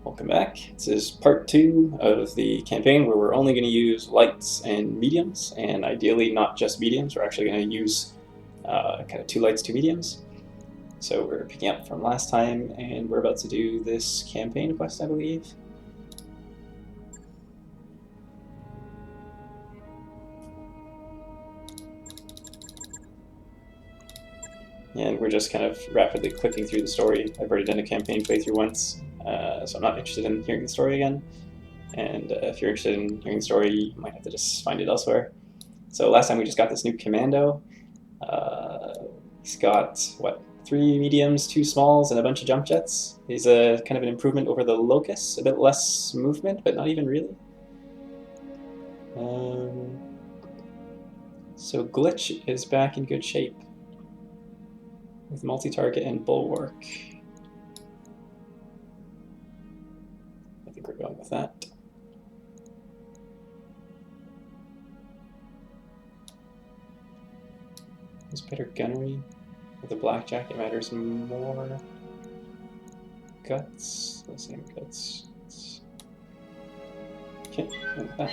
Welcome back. This is part 2 of the campaign where we're only going to use lights and mediums, and ideally not just mediums. We're actually going to use kind of 2 lights, 2 mediums. So we're picking up from last time, and we're about to do this campaign quest, I believe. And we're just kind of rapidly clicking through the story. I've already done a campaign playthrough once, so I'm not interested in hearing the story again. And if you're interested in hearing the story, you might have to just find it elsewhere. So last time we just got this new commando. He's got, what, 3 mediums, 2 smalls, and a bunch of jump jets. He's a kind of an improvement over the Locust, a bit less movement, but not even really. So Glitch is back in good shape with multi-target and bulwark. I think we're going with that. It's better gunnery. With the black jacket matters more. Guts. The same guts. Okay, like that.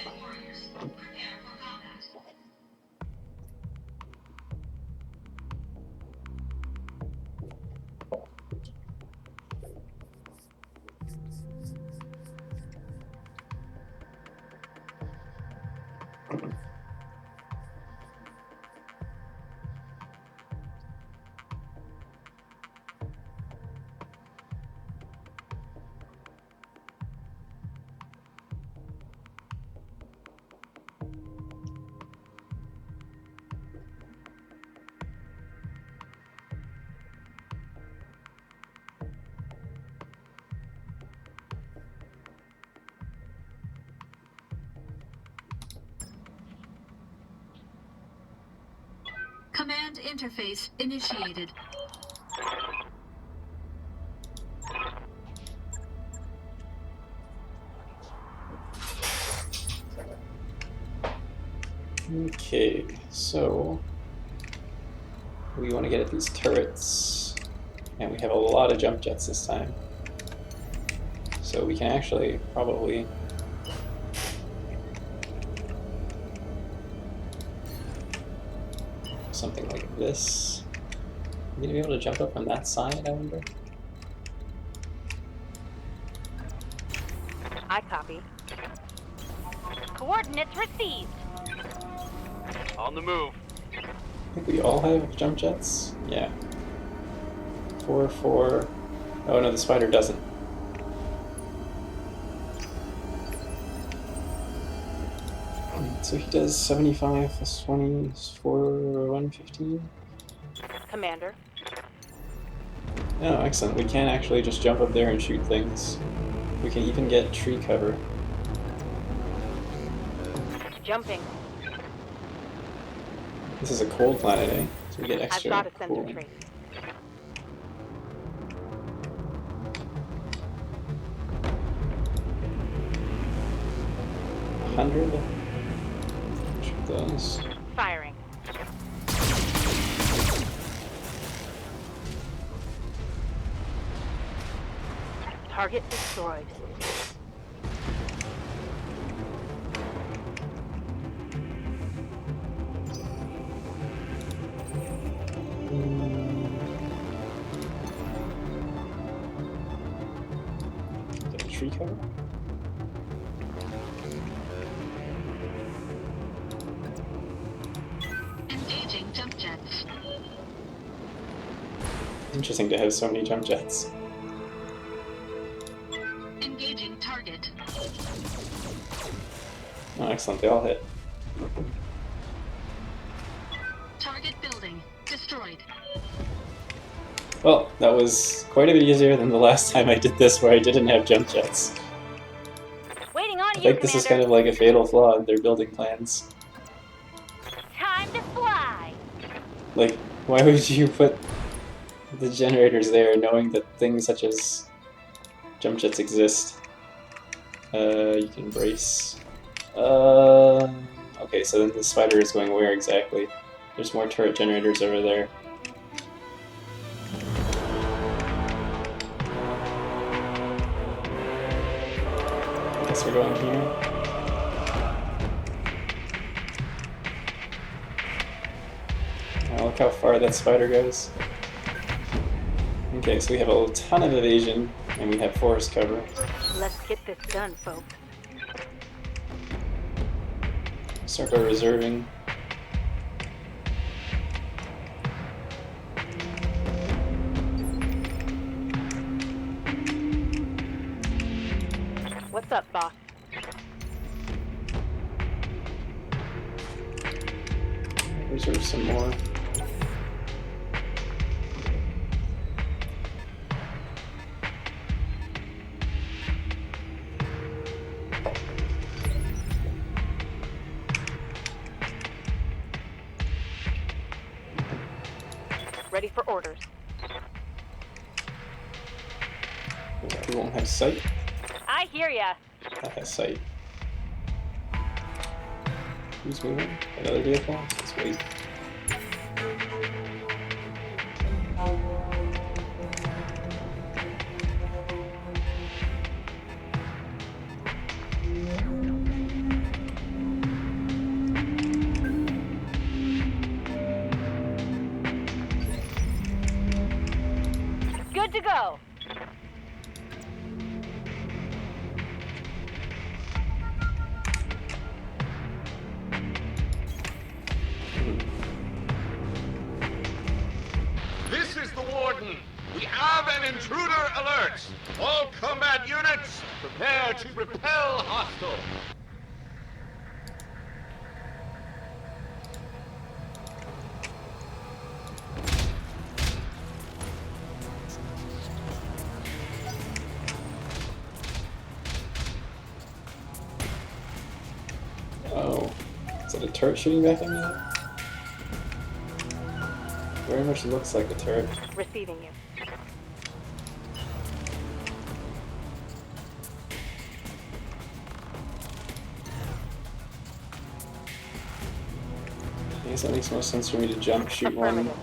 Command interface initiated. Okay, so we want to get at these turrets, and we have a lot of jump jets this time. So we can actually probably something like this. Are you gonna be able to jump up from that side, I wonder? I copy. Coordinates received. On the move. I think we all have jump jets. Yeah. 4, 4. Oh no, the spider doesn't. So he does 75 plus 20 is 115. Commander. Oh, excellent. We can actually just jump up there and shoot things. We can even get tree cover. Jumping. This is a cold planet, eh? So we get I've extra got a sensor cooling. trace. $100. Shoot those. Firing. Target destroyed. Get a tree cover. Engaging jump jets. Interesting to have so many jump jets. Engaging target. Oh, excellent. They all hit. Target building destroyed. Well, that was quite a bit easier than the last time I did this where I didn't have jump jets. Waiting on I you, think this is kind of like a fatal flaw in their building plans. Time to fly. Like, why would you put the generators there knowing that things such as jump jets exist? You can brace. Okay, so then the spider is going where exactly? There's more turret generators over there. Guess we're going here. Oh, look how far that spider goes. Okay, so we have a ton of evasion, and we have forest cover. Let's get this done, folks. Start by reserving. What's up, boss? Reserve some more. Ready for orders. We won't have sight. I hear ya. That has sight. Who's moving? Another vehicle? Let's wait. Good to go. This is the Warden. We have an intruder alert. All combat units, prepare to repel hostile. Oh, is that a turret shooting back at me? Very much looks like a turret. Receiving you. I guess that makes more sense for me to jump, shoot one. Affirmative.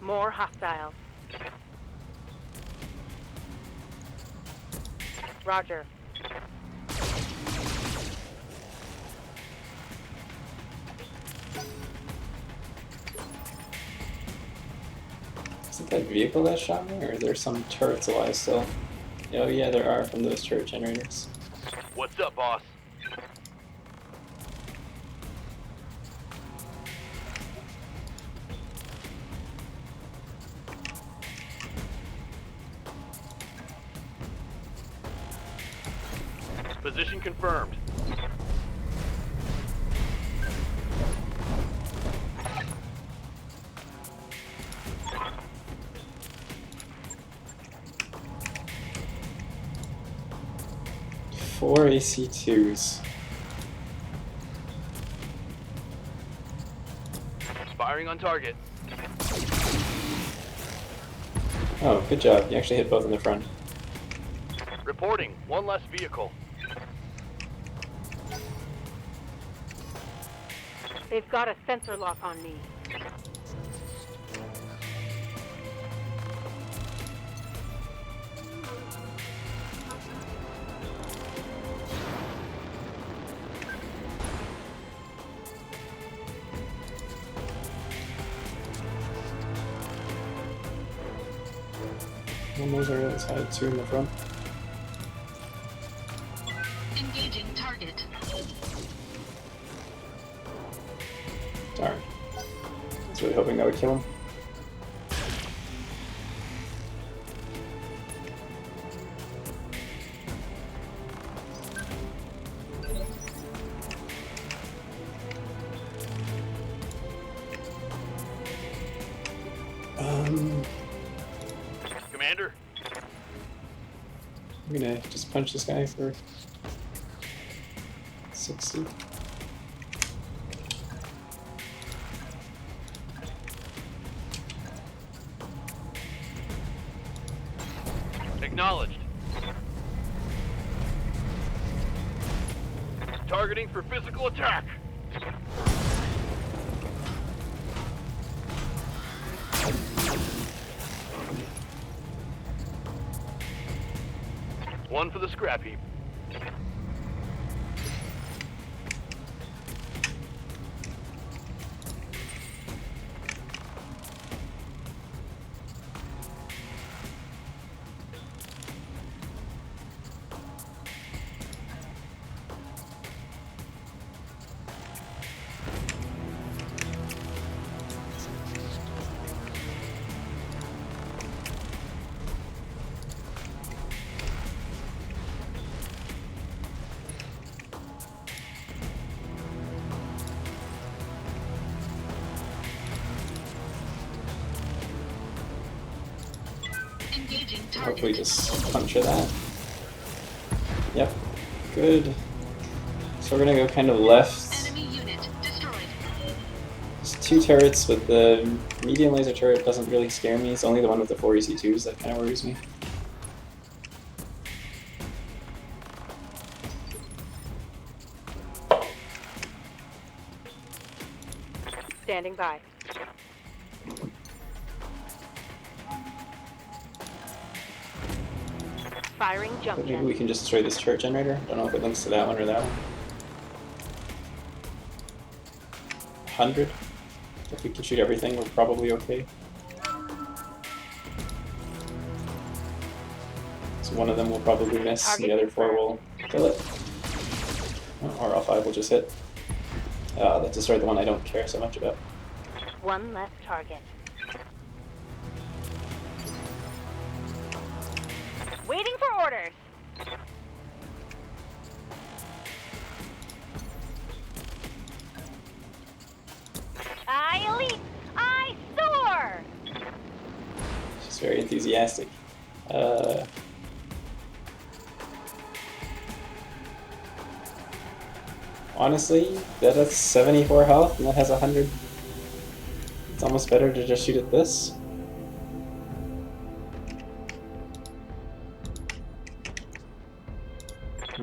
More hostiles. Roger. Is it that vehicle that shot me, or are there some turrets alive still? Oh yeah, there are from those turret generators. What's up, boss? Position confirmed. Four AC2s. Firing on target. Oh, good job. You actually hit both in the front. Reporting. One less vehicle. They've got a sensor lock on me. One those are the other side, two in the front. Engaging target. Darn. I was really hoping that would kill him. Commander? I'm gonna just punch this guy for 60. Acknowledged. Targeting for physical attack. One for the scrap heap. Engaging Hopefully target. just puncture that. Yep, good. So we're gonna go kind of left. Enemy unit destroyed. Just 2 turrets, but the medium laser turret doesn't really scare me. It's only the one with the 4 EC2s that kind of worries me. Standing by. Firing jump But maybe jet. we can just destroy this turret generator. Don't know if it links to that one or that one. 100. If we can shoot everything, we're probably okay. So one of them will probably miss, and the other 4 will kill it. Or all 5 will just hit. That destroyed the one I don't care so much about. One less target. Waiting for orders. I elite. I soar. She's very enthusiastic. Honestly, that has 74 health and that has 100. It's almost better to just shoot at this.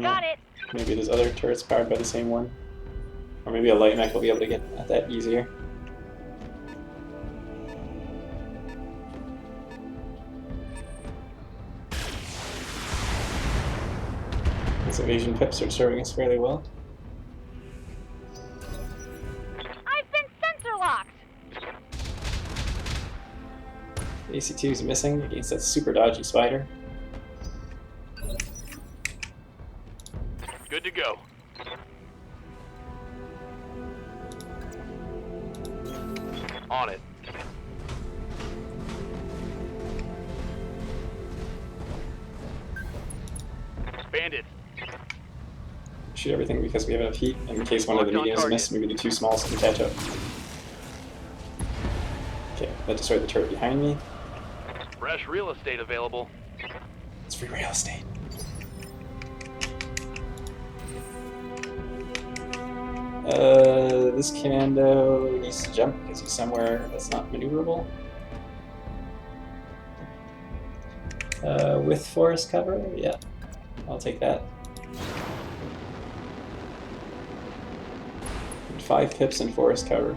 Got it. Maybe there's other turrets powered by the same one. Or maybe a light mech will be able to get at that easier. These evasion pips are serving us fairly well. I've been sensor locked. AC2 is missing against that super dodgy spider. Good to go. On it. Bandit. Shoot everything because we have enough heat, and in case one of the Locked on mediums target. miss, maybe the 2 smalls can catch up. Okay, that destroyed the turret behind me. Fresh real estate available. It's free real estate. This commando needs to jump because he's somewhere that's not maneuverable. With forest cover, yeah, I'll take that. 5 pips and forest cover.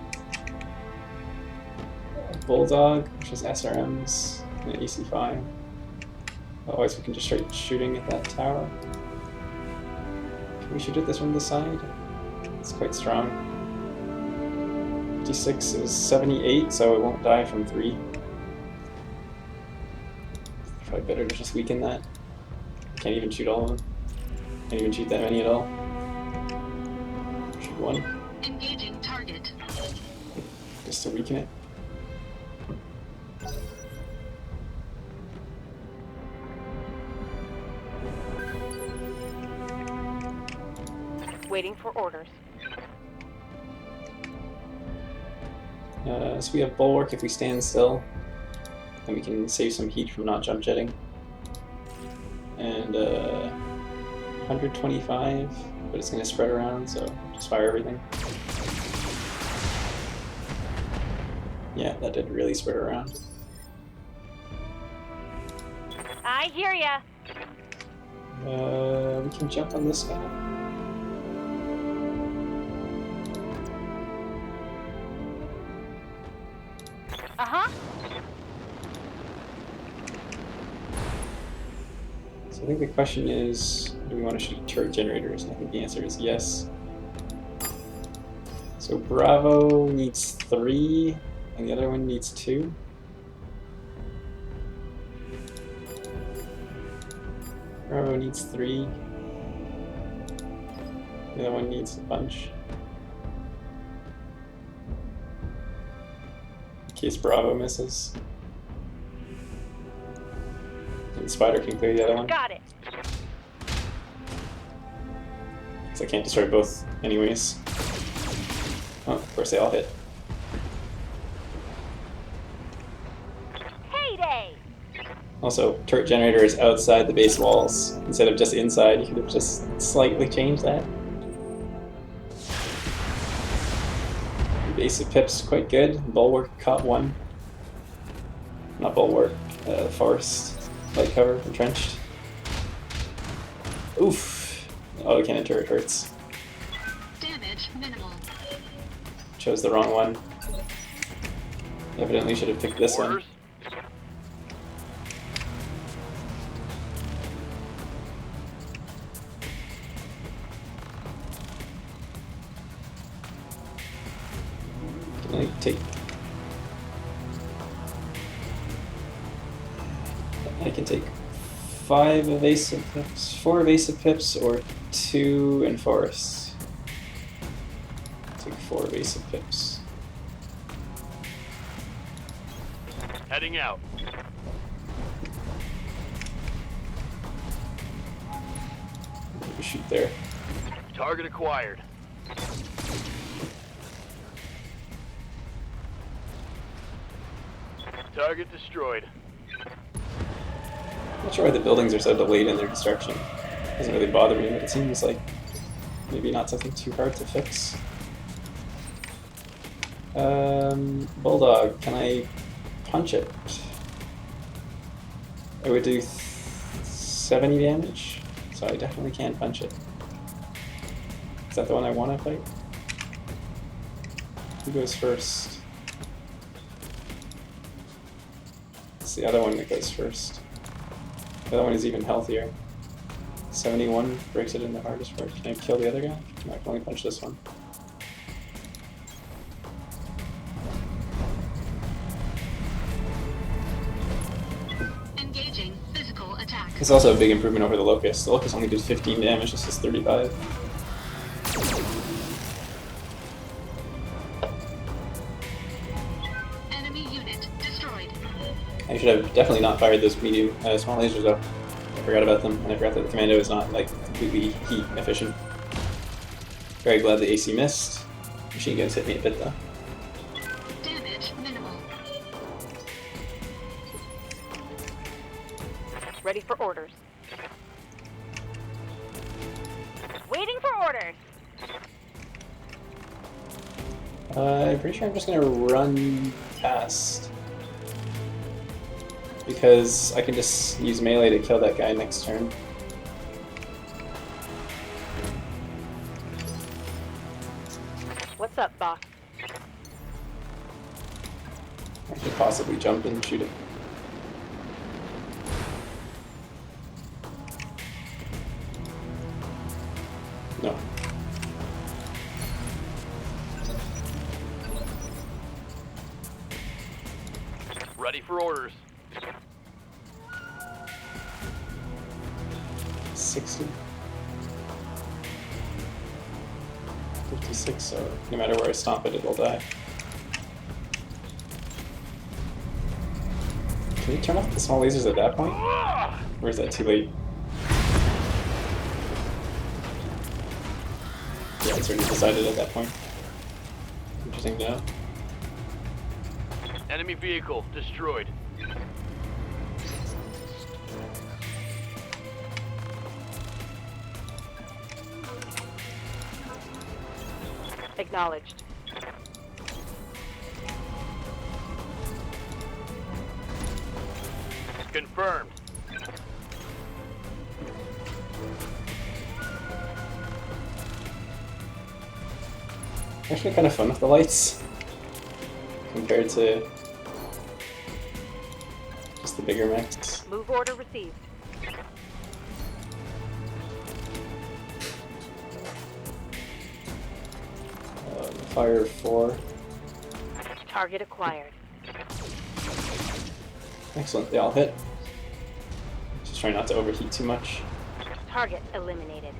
Bulldog, which is SRMs, and an EC5. Otherwise we can just start shooting at that tower. Can we shoot at this from the side? It's quite strong. 56 is 78, so it won't die from 3. Probably better to just weaken that. Can't even shoot all of them. Can't even shoot that many at all. Shoot 1, Engaging target. just to weaken it. Waiting for orders. So we have bulwark if we stand still, and we can save some heat from not jump jetting. And 125, but it's going to spread around, so just fire everything. Yeah, that did really spread around. I hear ya. We can jump on this guy. So I think the question is, do we want to shoot turret generators? And I think the answer is yes. So Bravo needs 3, and the other one needs 2. Bravo needs 3. The other one needs a bunch. In case Bravo misses. And Spider can clear the other one. Got it. Because I can't destroy both anyways. Oh, of course they all hit. Heyday! Also, turret generator is outside the base walls instead of just inside. You could have just slightly changed that. Base of Pip's quite good. Bulwark caught 1. Not Bulwark, Forest. Light cover, entrenched. Oof! Autocannon turret hurts. Damage minimal. Chose the wrong one. Evidently should have picked this one. Orders. Can I take... I can take 5 evasive pips, 4 evasive pips, or 2 in forest. Take 4 evasive pips. Heading out. Maybe shoot there. Target acquired. Target destroyed. Not sure why the buildings are so delayed in their construction. Doesn't really bother me, but it seems like maybe not something too hard to fix. Bulldog, can I punch it? It would do 70 damage, so I definitely can punch it. Is that the one I want to fight? Who goes first? It's the other one that goes first. The other one is even healthier. 71 breaks it in the hardest part. Can I kill the other guy? No, I can only punch this one. Engaging physical attack. It's also a big improvement over the Locust. The Locust only did 15 damage, this is 35. Enemy unit destroyed. I should have definitely not fired those medium small lasers up. I forgot about them, and I forgot that the commando is not like completely heat efficient. Very glad the AC missed. Machine guns hit me a bit though. Damage minimal. Ready for orders. Waiting for orders. I'm pretty sure I'm just gonna run past. Because I can just use melee to kill that guy next turn. What's up, boss? I could possibly jump and shoot it. No. Ready for orders. 60. 56, so no matter where I stomp it, it'll die. Can you turn off the small lasers at that point? Or is that too late? Yeah, it's already decided at that point. Interesting to know. Enemy vehicle destroyed. Acknowledged. Confirmed. Actually kind of fun with the lights. Compared to just the bigger mechs. Move order received. Fire 4. Target acquired. Excellent, they all hit. Just trying not to overheat too much. Target eliminated.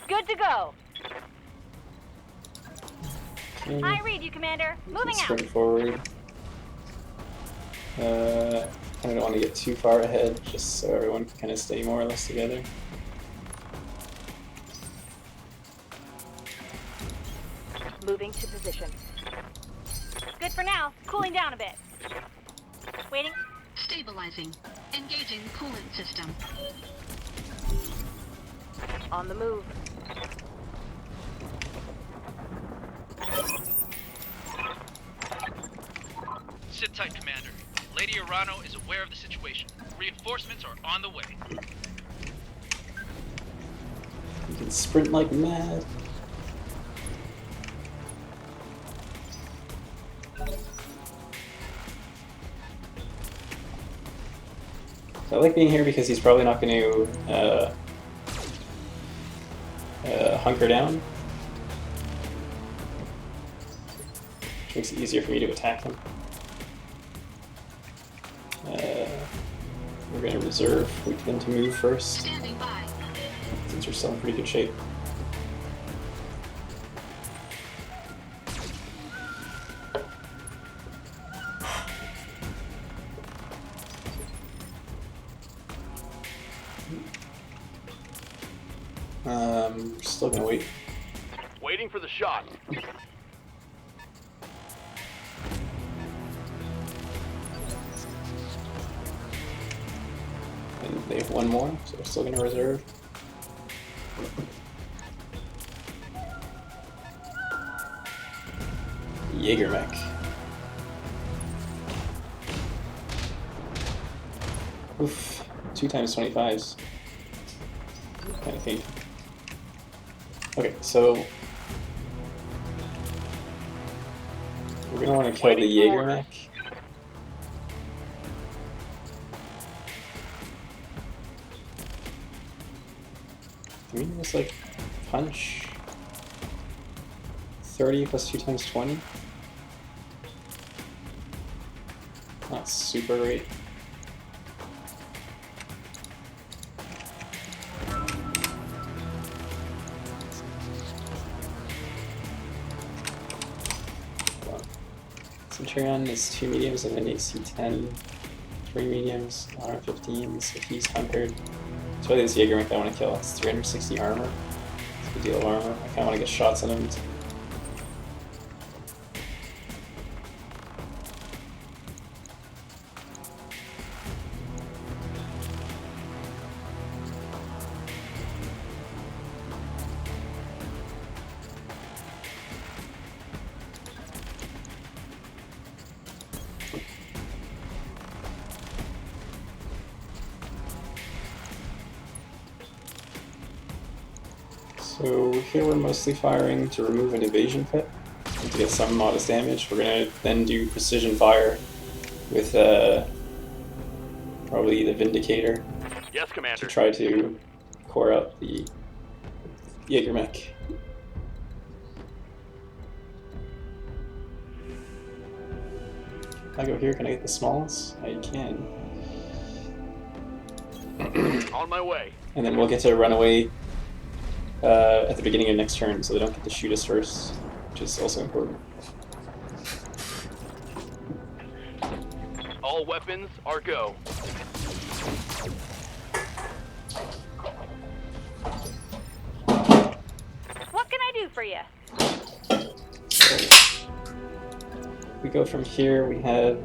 Good to go. Okay. I read you, Commander. Moving out. Sprint forward. I don't want to get too far ahead, just so everyone can kind of stay more or less together. Moving to position. Good for now. Cooling down a bit. Waiting. Stabilizing. Engaging coolant system. On the move. Sit tight, Commander. Lady Urano is aware of the situation. Reinforcements are on the way. You can sprint like mad. So I like being here because he's probably not going to hunker down, which makes it easier for me to attack him. We're going to reserve, wait for them to move first, Standing by. since we're still in pretty good shape. We're still going to wait. Waiting for the shot. And they have one more, so we're still going to reserve. Jägermech. Oof, 2 times 25s. Kind of painful. Okay, so we're gonna want to kill the Jägermech. Can we just like punch 30 plus 2 times 20? Not super great. Centurion is 2 mediums and an AC 10, 3 mediums, armor 15, so he's hunkered. It's really this Jägermech I want to kill. It's 360 armor. It's a good deal of armor. I kind of want to get shots on him. So here we're mostly firing to remove an evasion pit and to get some modest damage. We're going to then do precision fire with probably the Vindicator Yes, to Commander. try to core out the Jägermech. If I go here, can I get the smalls? I can. On my way. And then we'll get to run away at the beginning of next turn, so they don't get to shoot us first, which is also important. All weapons are go. What can I do for you? So we go from here, we have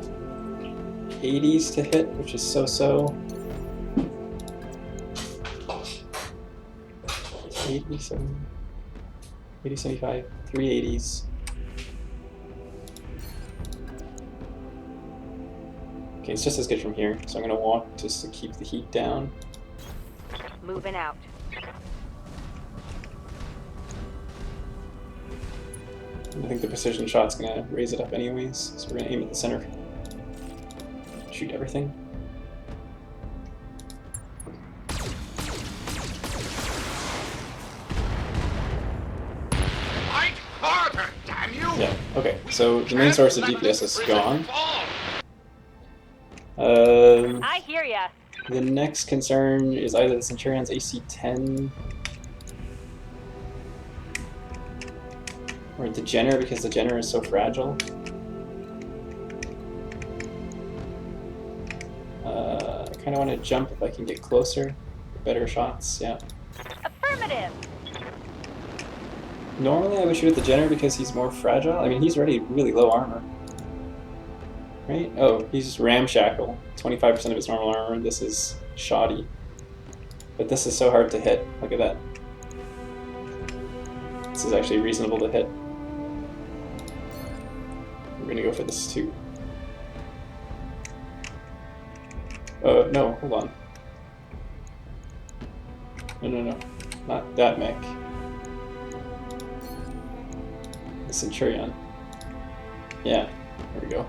80s to hit, which is so-so. 80, 75, 380s. Okay, it's just as good from here, so I'm going to walk just to keep the heat down. Moving out. I think the precision shot's going to raise it up anyways, so we're going to aim at the center. Shoot everything. you. Yeah, okay. So the main source of DPS is gone. I hear ya. The next concern is either the Centurion's AC-10 or the Jenner, because the Jenner is so fragile. I kind of want to jump if I can get closer. Better shots, yeah. Affirmative. Normally I would shoot at the Jenner because he's more fragile. I mean, he's already really low armor. Right? Oh, he's ramshackle. 25% of his normal armor. This is shoddy. But this is so hard to hit. Look at that. This is actually reasonable to hit. We're gonna go for this too. No, hold on. No. Not that mech. The Centurion. Yeah, there we go.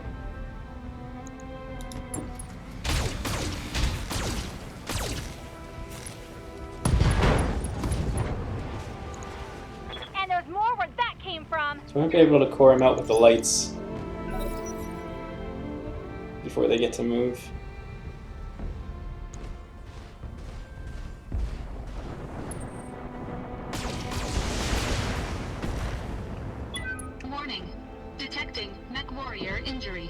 And there's more where that came from. So I might be able to core him out with the lights before they get to move. Warning. Detecting mech warrior injury.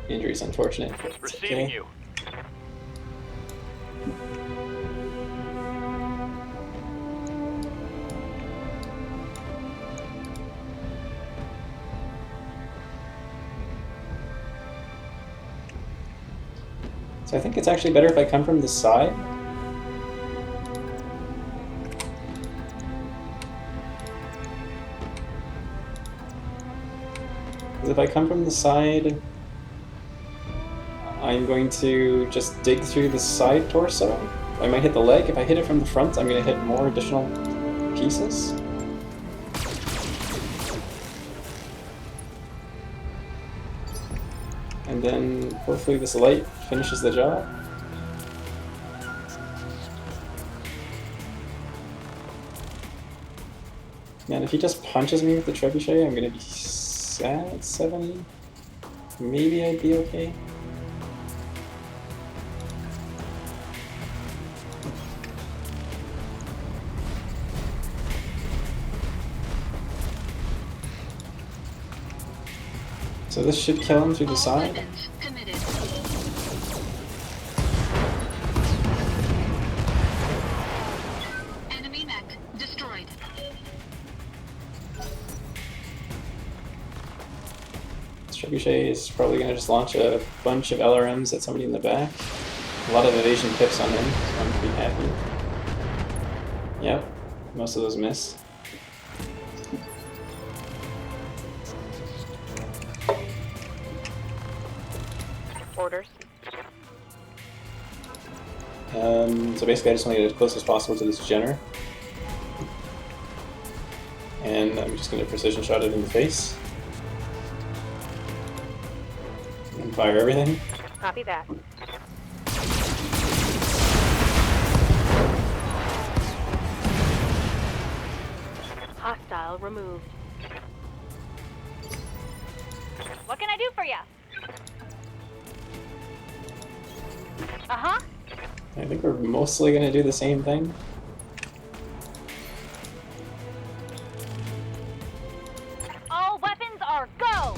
Injury's unfortunate. But it's Receiving okay. you. So I think it's actually better if I come from the side. Because if I come from the side, I'm going to just dig through the side torso. I might hit the leg. If I hit it from the front, I'm going to hit more additional pieces. And then hopefully this light finishes the job. Man, if he just punches me with the trebuchet, I'm gonna be sad. 70? Maybe I'd be okay. So this should kill him through the All side. weapons committed. Enemy mech destroyed. This trebuchet is probably gonna just launch a bunch of LRMs at somebody in the back. A lot of evasion pips on him, so I'm pretty happy. Yep, most of those miss. Orders. So basically I just want to get as close as possible to this Jenner. And I'm just going to precision shot it in the face. And fire everything. Copy that. Hostile removed. What can I do for you? Uh-huh. I think we're mostly going to do the same thing. All weapons are go!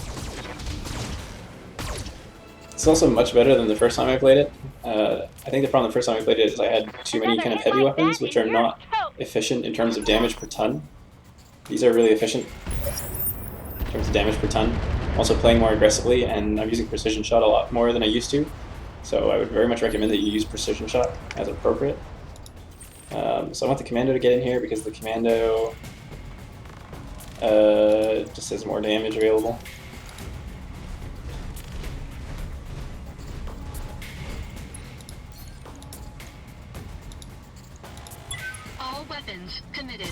It's also much better than the first time I played it. I think the problem the first time I played it is I had too many kind of heavy weapons, which are not efficient in terms of damage per ton. These are really efficient in terms of damage per ton. I'm also playing more aggressively, and I'm using precision shot a lot more than I used to. So I would very much recommend that you use precision shot as appropriate. So I want the commando to get in here because the commando just has more damage available. All weapons committed.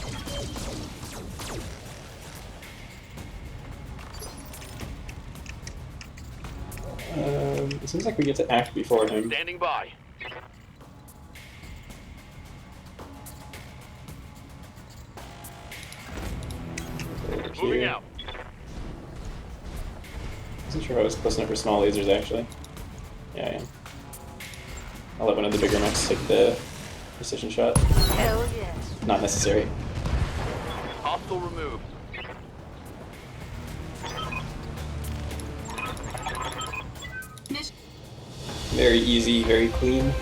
It seems like we get to act before him. Standing by. Moving here. out. Wasn't sure if I was close enough for small lasers, actually. Yeah, I am. I'll let one of the bigger mechs take the precision shot. Hell yes. Not necessary. Hostile removed. Mission. Very easy, very clean.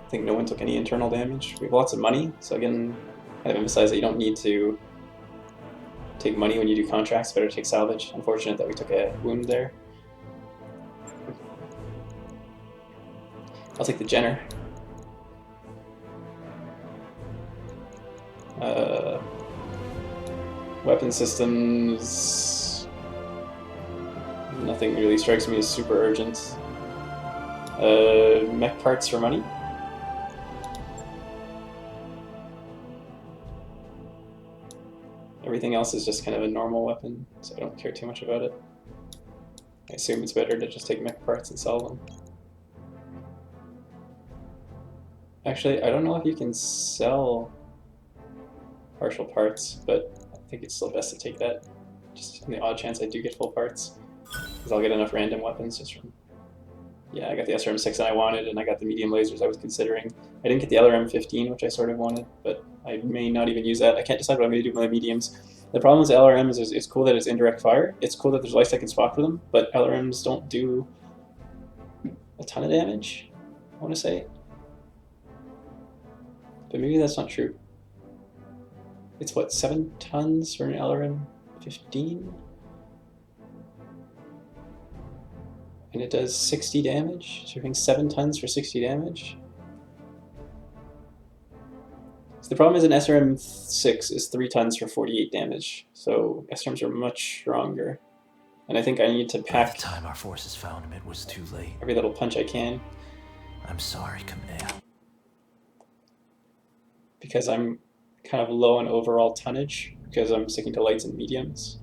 I think no one took any internal damage. We have lots of money, so again, kind of emphasize that you don't need to take money when you do contracts, better take salvage. Unfortunate that we took a wound there. I'll take the Jenner. Weapon systems... Nothing really strikes me as super urgent. Mech parts for money. Everything else is just kind of a normal weapon, so I don't care too much about it. I assume it's better to just take mech parts and sell them. Actually, I don't know if you can sell partial parts, but I think it's still best to take that, just in the odd chance I do get full parts. Because I'll get enough random weapons just from... Yeah, I got the SRM-6 that I wanted, and I got the medium lasers I was considering. I didn't get the LRM-15, which I sort of wanted, but I may not even use that. I can't decide what I'm going to do with my mediums. The problem with LRM is it's cool that it's indirect fire. It's cool that there's light second spot for them, but LRMs don't do a ton of damage, I want to say. But maybe that's not true. It's what, 7 tons for an LRM-15? And it does 60 damage? So you're getting 7 tons for 60 damage? So the problem is an SRM-6 is 3 tons for 48 damage. So SRMs are much stronger. And I think I need to By pack the time our forces found him, it was too late. every little punch I can. I'm sorry, Commander. Because I'm kind of low on overall tonnage. Because I'm sticking to lights and mediums.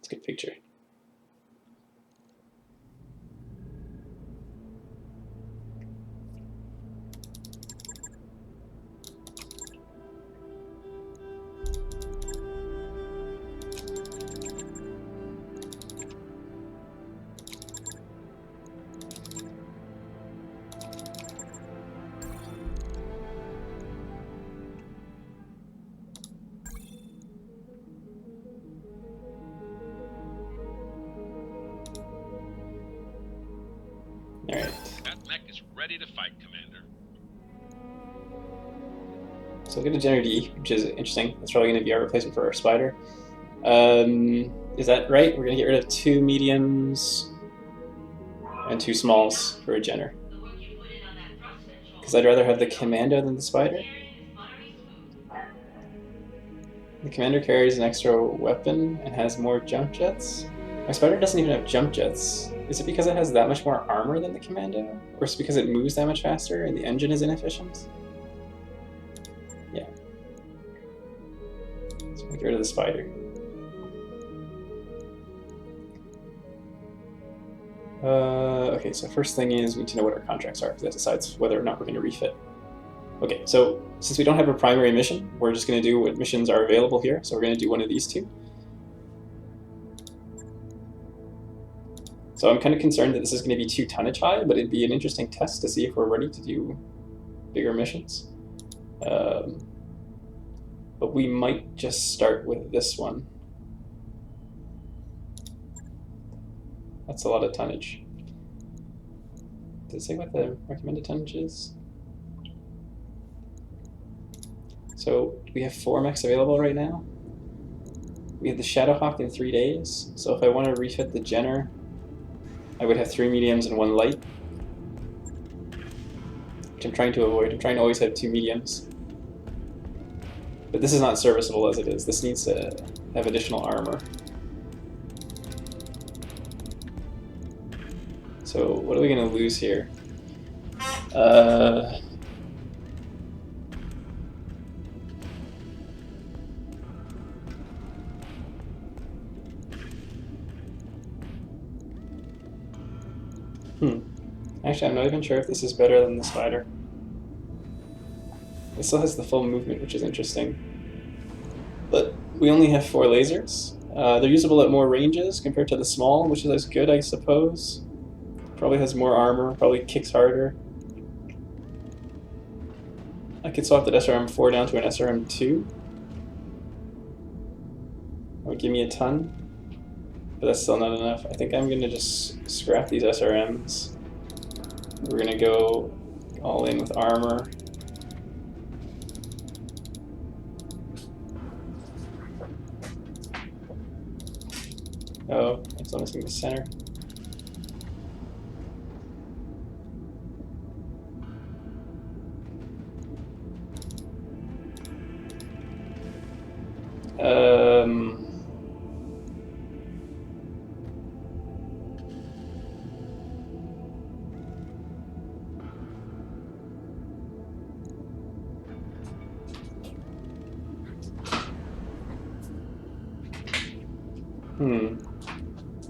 It's a good picture. Alright. That mech is ready to fight, Commander. So we'll get a Jenner D, which is interesting. That's probably going to be our replacement for our Spider. Is that right? We're going to get rid of 2 mediums and 2 smalls for a Jenner. Because I'd rather have the Commando than the Spider. The Commander carries an extra weapon and has more jump jets. My Spider doesn't even have jump jets. Is it because it has that much more armor than the Commando? Or is it because it moves that much faster and the engine is inefficient? Yeah. So we'll get rid of the Spider. Okay, so first thing is we need to know what our contracts are, because that decides whether or not we're going to refit. Okay, so since we don't have a primary mission, we're just going to do what missions are available here. So we're going to do one of these 2. So I'm kind of concerned that this is going to be too tonnage high, but it'd be an interesting test to see if we're ready to do bigger missions. But we might just start with this one. That's a lot of tonnage. Does it say what the recommended tonnage is? So we have 4 mechs available right now. We have the Shadowhawk in 3 days. So if I want to refit the Jenner, I I would have 3 mediums and 1 light, which I'm trying to avoid. I'm trying to always have 2 mediums. But this is not serviceable as it is. This needs to have additional armor. So what are we going to lose here? Actually, I'm not even sure if this is better than the spider. It still has the full movement, which is interesting. But we only have 4 lasers. They're usable at more ranges compared to the small, which is as good, I suppose. Probably has more armor, probably kicks harder. I could swap that SRM-4 down to an SRM-2. That would give me a ton. But that's still not enough. I think I'm going to just scrap these SRMs. We're going to go all in with armor. Oh, I'm still missing the center.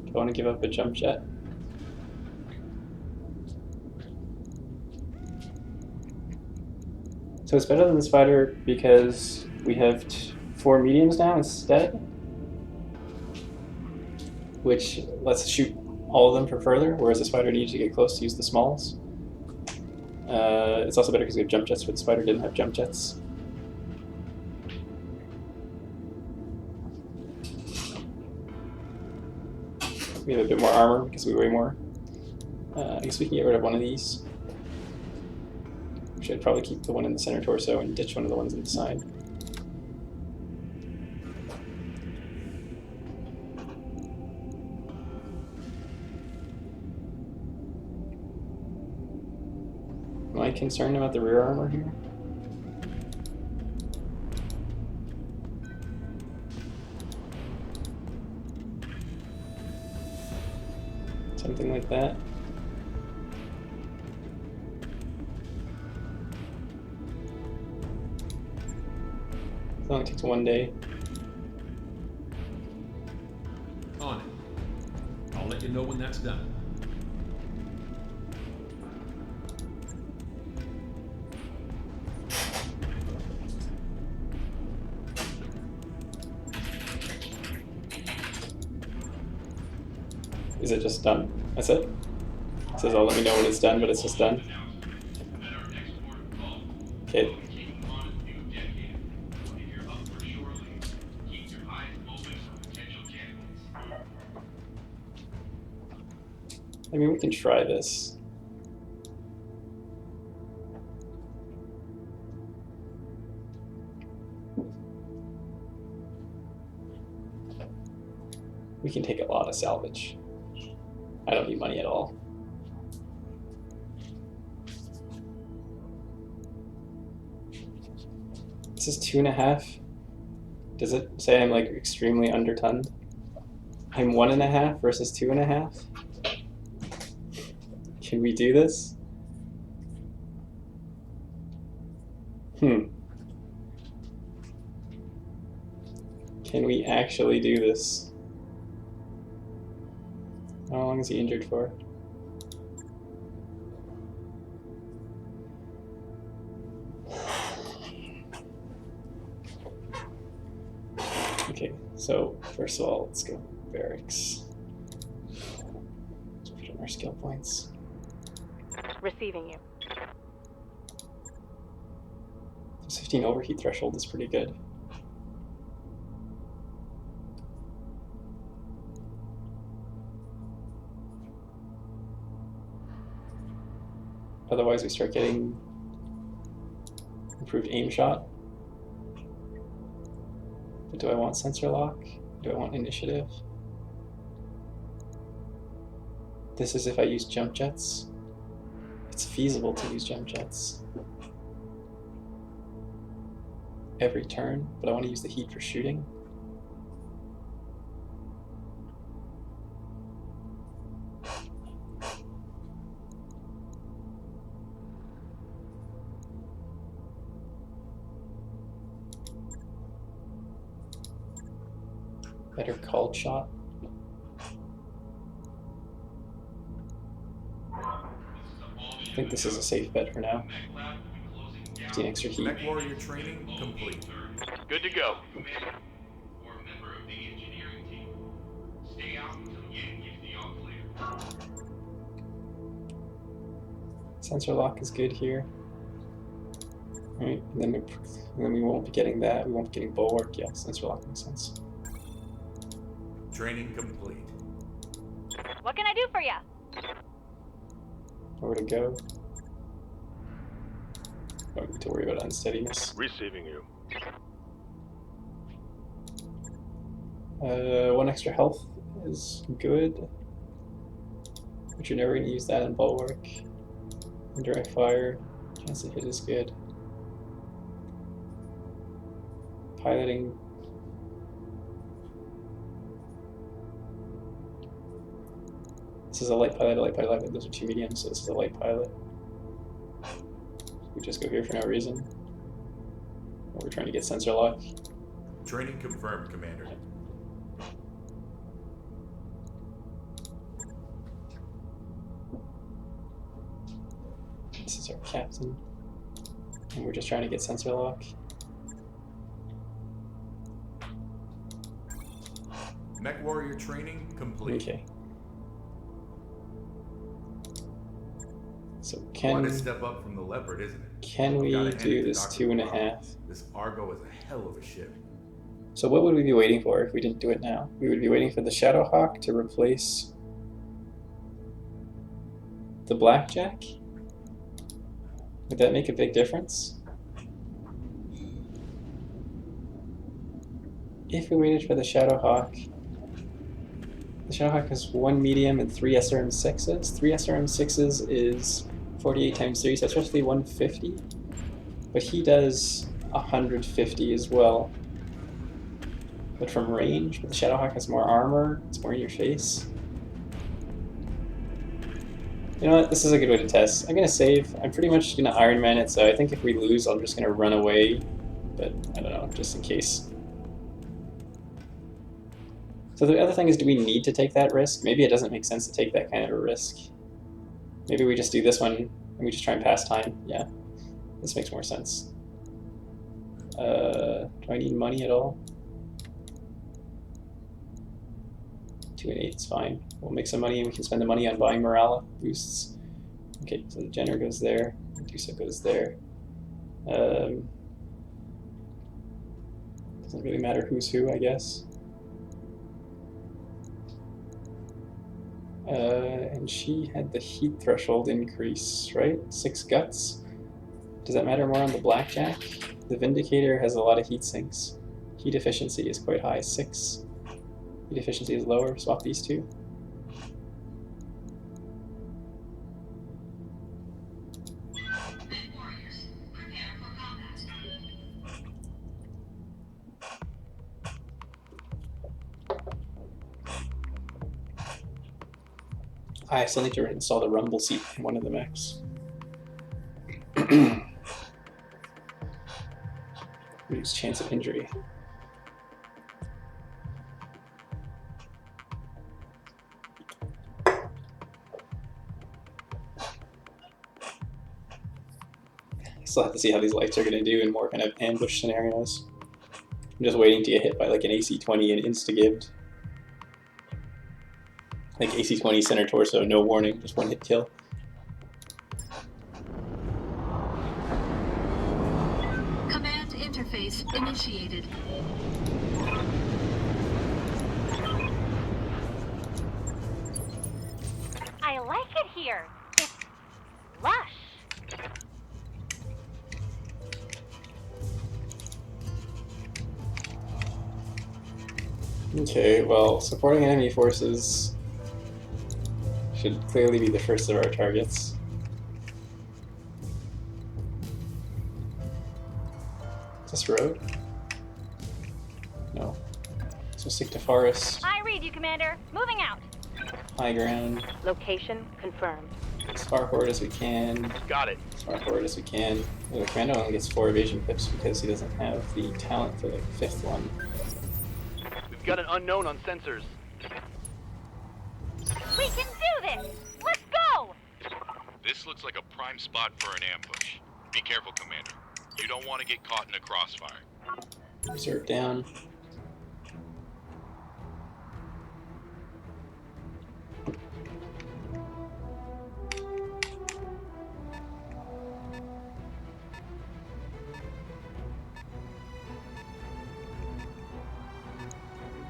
Do I want to give up a jump jet? So it's better than the spider because we have 4 mediums now instead, which lets us shoot all of them from further, whereas the spider needs to get close to use the smalls. It's also better because we have jump jets, but the spider didn't have jump jets. We have a bit more armor because we weigh more. I guess we can get rid of one of these. Should probably keep the one in the center torso and ditch one of the ones on the side. Am I concerned about the rear armor here? Something like that. It only takes 1 day. On it. I'll let you know when that's done. Is it just done? That's it? It says I'll let me know when it's done, but it's just done. Okay. I mean, we can try this. We can take a lot of salvage. I don't need money at all. This is 2.5. Does it say I'm like extremely undertonned? I'm 1.5 versus 2.5? Can we do this? Can we actually do this? How long is he injured for? Okay, so first of all, let's go barracks. Let's put in our skill points. Receiving you. 15 overheat threshold is pretty good. Otherwise, we start getting improved aim shot. But do I want sensor lock? Do I want initiative? This is if I use jump jets. It's feasible to use jump jets every turn, but I want to use the heat for shooting. Better called shot. I think this is a safe bet for now. 15 extra heat. Mech warrior training complete. Good to go. Or a member of the engineering team. Stay out until Yin gives the all clear. Sensor lock is good here. Alright, and then we won't be getting that. We won't be getting bulwark. Yeah, sensor lock makes sense. Training complete. What can I do for you? Nowhere to go. Don't need to worry about unsteadiness. Receiving you. 1 extra health is good. But you're never going to use that in bulwark. Indirect fire, chance to hit is good. Piloting. This is a light pilot, a light pilot, those are 2 mediums, so this is a light pilot. We just go here for no reason. We're trying to get sensor lock. Training confirmed, Commander. This is our captain. And we're just trying to get sensor lock. Mech warrior training complete. Okay. So Quite a step up from the Leopard, isn't it? can we Gotta hand it do to this Dr. 2.5? Brown. This Argo is a hell of a ship. So what would we be waiting for if we didn't do it now? We would be waiting for the Shadowhawk to replace the Blackjack? Would that make a big difference? If we waited for the Shadowhawk has 1 medium and 3 SRM6s. 3 SRM6s is 48 times 3, so that's roughly 150. But he does 150 as well. But from range, but the Shadowhawk has more armor, it's more in your face. You know what, this is a good way to test. I'm gonna save. I'm pretty much gonna Iron Man it, so I think if we lose, I'm just gonna run away. But I don't know, just in case. So the other thing is, do we need to take that risk? Maybe it doesn't make sense to take that kind of a risk. Maybe we just do this one and we just try and pass time. Yeah, this makes more sense. Do I need money at all? 2 and 8 is fine. We'll make some money and we can spend the money on buying morale boosts. Okay, so the Jenner goes there, Medusa goes there. Doesn't really matter who's who, I guess. And she had the heat threshold increase, right? 6 guts. Does that matter more on the Blackjack? The Vindicator has a lot of heat sinks. Heat efficiency is quite high, 6. Heat efficiency is lower. Swap these two. I still need to install the rumble seat in one of the mechs. Reduce chance of injury. Still have to see how these lights are going to do in more kind of ambush scenarios. I'm just waiting to get hit by like an AC-20 and insta-gibbed. Like AC-20 center torso, no warning, just 1 hit kill. Command interface initiated. I like it here. It's lush. Okay, well, supporting enemy forces Should clearly be the first of our targets. Is this road? No. So stick to forest. I read you, Commander. Moving out. High ground. Location confirmed. As far forward as we can. Got it. As far forward as we can. Oh, the commando only gets 4 evasion pips because he doesn't have the talent for the 5th one. We've got an unknown on sensors. We can do this! Let's go! This looks like a prime spot for an ambush. Be careful, Commander. You don't want to get caught in a crossfire. Reserve down. You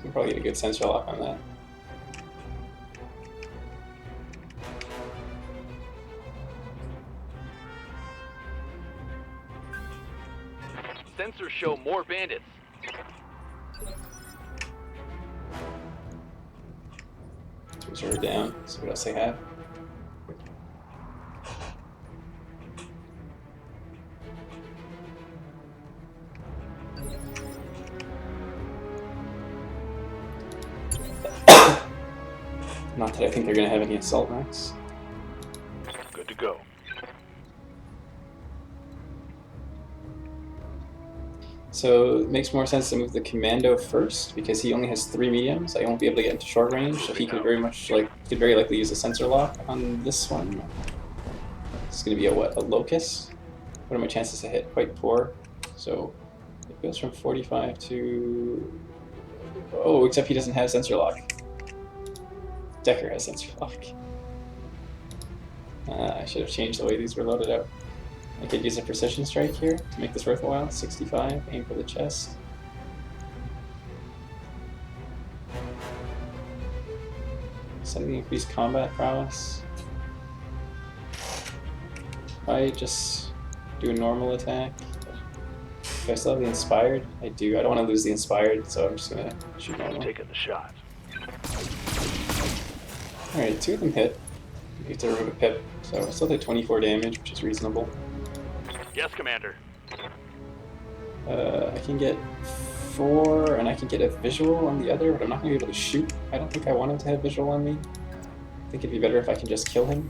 can probably get a good sensor lock on that. Sensors show more bandits. Reserve down. See what else they have. Not that I think they're going to have any assault racks. Good to go. So it makes more sense to move the commando first because he only has 3 mediums. I won't be able to get into short range, so he could very likely use a sensor lock on this one. It's going to be a what? A locust? What are my chances to hit? Quite poor. So it goes from 45 to... Oh, except he doesn't have sensor lock. Decker has sensor lock. I should have changed the way these were loaded out. I could use a precision strike here to make this worthwhile. 65, aim for the chest. Slightly increased combat prowess. I just do a normal attack. Do I still have the inspired? I do. I don't want to lose the inspired, so I'm just gonna shoot normal. Taking the shot. Alright, 2 of them hit. You get to remove a pip, so I still did 24 damage, which is reasonable. Yes, Commander. I can get 4, and I can get a visual on the other, but I'm not going to be able to shoot. I don't think I want him to have visual on me. I think it'd be better if I can just kill him.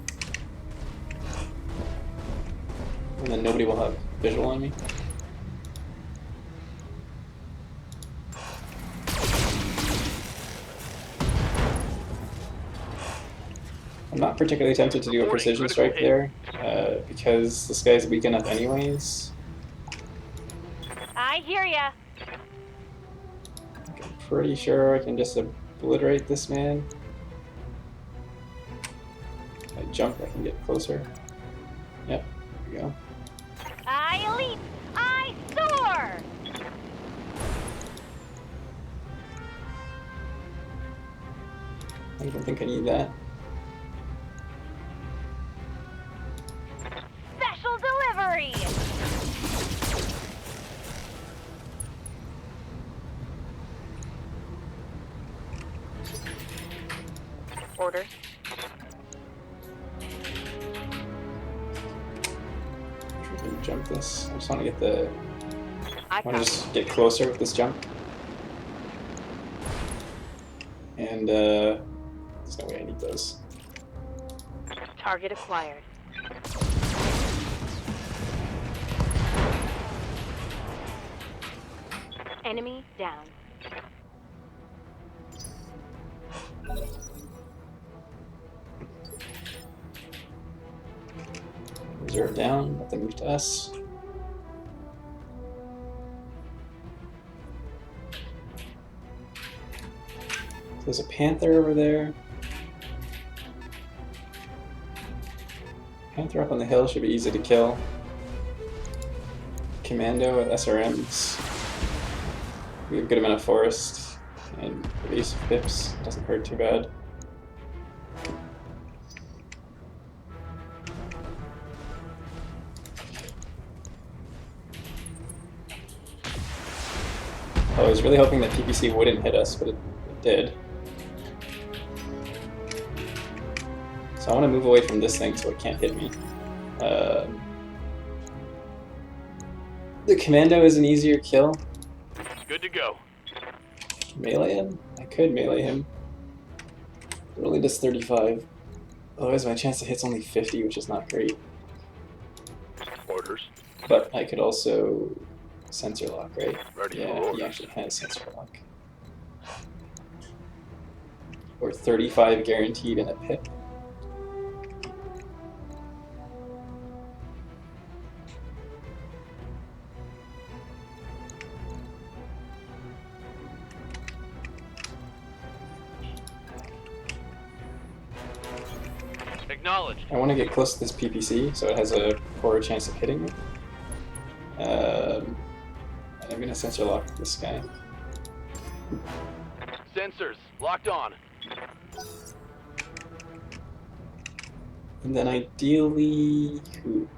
And then nobody will have visual on me. I'm not particularly tempted to do a precision strike there, because this guy's weak enough anyways. I hear ya. I'm pretty sure I can just obliterate this man. If I jump, I can get closer. Yep, there we go. I leap. I soar. I don't think I need that. Special delivery. Orders. I'm sure we can jump this. I just want to get the. I I want to copy. just get closer with this jump. And there's no way I need those. Target acquired. Enemy down. Reserve down, let them move to us. There's a panther over there. Panther up on the hill should be easy to kill. Commando with SRMs. We have a good amount of forest and evasive pips. Doesn't hurt too bad. I was really hoping that PPC wouldn't hit us, but it did. So I want to move away from this thing so it can't hit me. The commando is an easier kill. Good to go. Melee him? I could melee him. It only does 35. Otherwise my chance to hit's only 50, which is not great. Orders. But I could also sensor lock, right? Ready for Yeah, orders. he actually has sensor lock. Or 35 guaranteed in a pip. Acknowledged. I want to get close to this PPC so it has a poorer chance of hitting me. And I'm going to sensor lock this guy. Sensors locked on. And then ideally, who?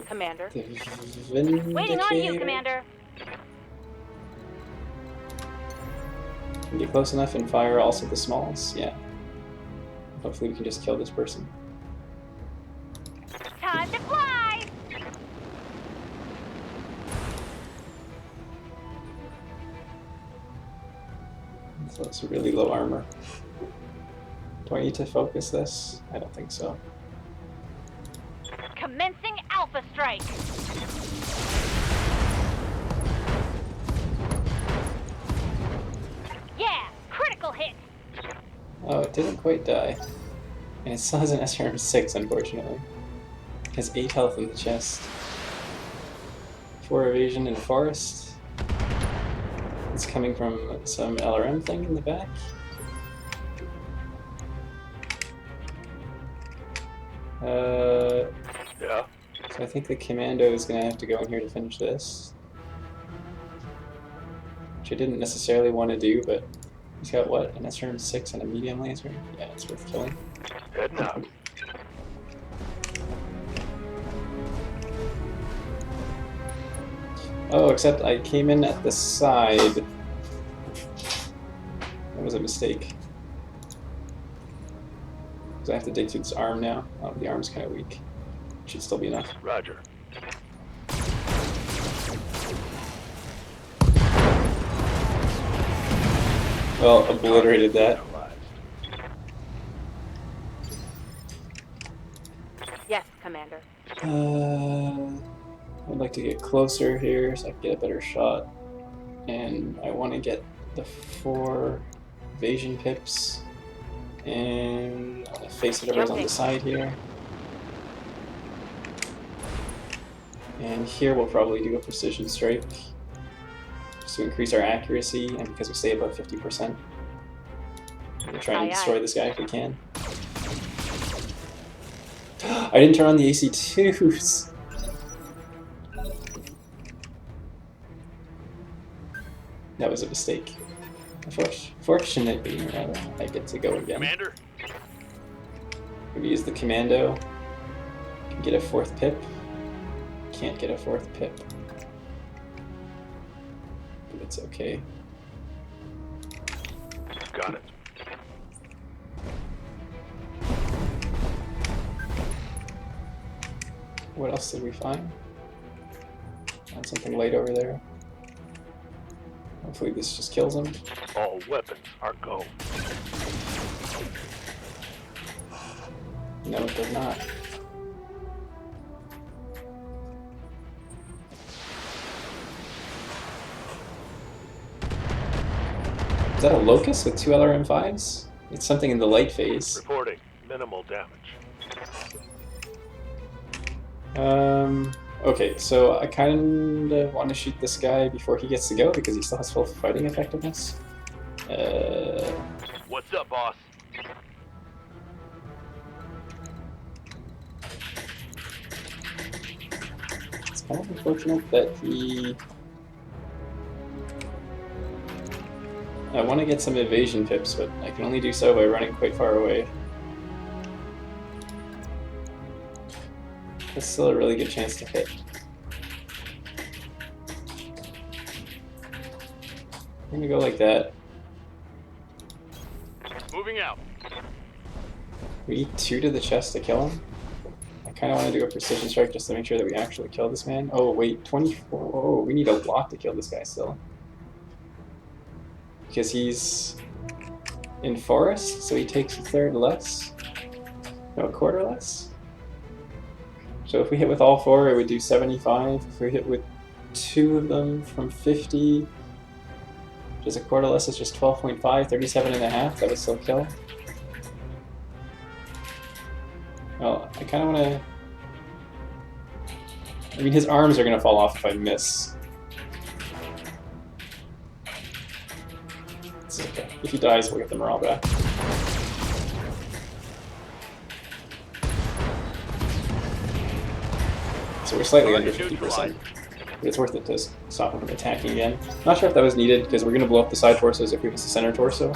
Commander. The Waiting on you, Vindicator? Commander. Can get close enough and fire also the smalls? Yeah. Hopefully we can just kill this person. Time to fly! So it's really low armor. Do I need to focus this? I don't think so. Commencing Alpha Strike! Yeah! Critical hit! Oh, it didn't quite die. And it still has an SRM-6, unfortunately. It has 8 health in the chest. 4 evasion in forest. It's coming from some LRM thing in the back. Yeah. So I think the commando is going to have to go in here to finish this. Which I didn't necessarily want to do, but he's got what? An SRM-6 and a medium laser? Yeah, it's worth killing. Heading out. Oh, except I came in at the side. That was a mistake. Because I have to dig through this arm now. Oh, the arm's kind of weak. Should still be enough. Roger. Well, obliterated that. Yes, Commander. I'd like to get closer here so I can get a better shot. And I want to get the 4 evasion pips. And I'm going to face whatever's on the side here. And here we'll probably do a precision strike. Just to increase our accuracy, and because we stay above 50%. We're going to try and destroy this guy if we can. I didn't turn on the AC2s! That was a mistake. Fortunately, I get to go again. Commander. We use the commando. Can get a 4th pip. Can't get a 4th pip. But it's okay. Got it. What else did we find? Found something light over there. Hopefully this just kills him. All weapons are go. No, it does not. Is that a locust with 2 LRM-5s? It's something in the light phase. Reporting minimal damage. Okay, so I kind of want to shoot this guy before he gets to go because he still has full fighting effectiveness. What's up, boss? It's kind of unfortunate that he... I want to get some evasion pips, but I can only do so by running quite far away. That's still a really good chance to hit. I'm gonna go like that. Moving out. We need 2 to the chest to kill him. I kind of want to do a precision strike just to make sure that we actually kill this man. Oh wait, 24. Oh, we need a lot to kill this guy still. Because he's in forest, so he takes a third less. No, a quarter less. So if we hit with all 4, it would do 75. If we hit with 2 of them from 50, which is a quarter less, it's just 12.5, 37.5. That would still kill. Well, I kind of want to... I mean, his arms are going to fall off if I miss. This is okay. If he dies, we'll get the morale back. So we're slightly under 50%. But it's worth it to stop him from attacking again. Not sure if that was needed, because we're going to blow up the side torsos if we miss the center torso.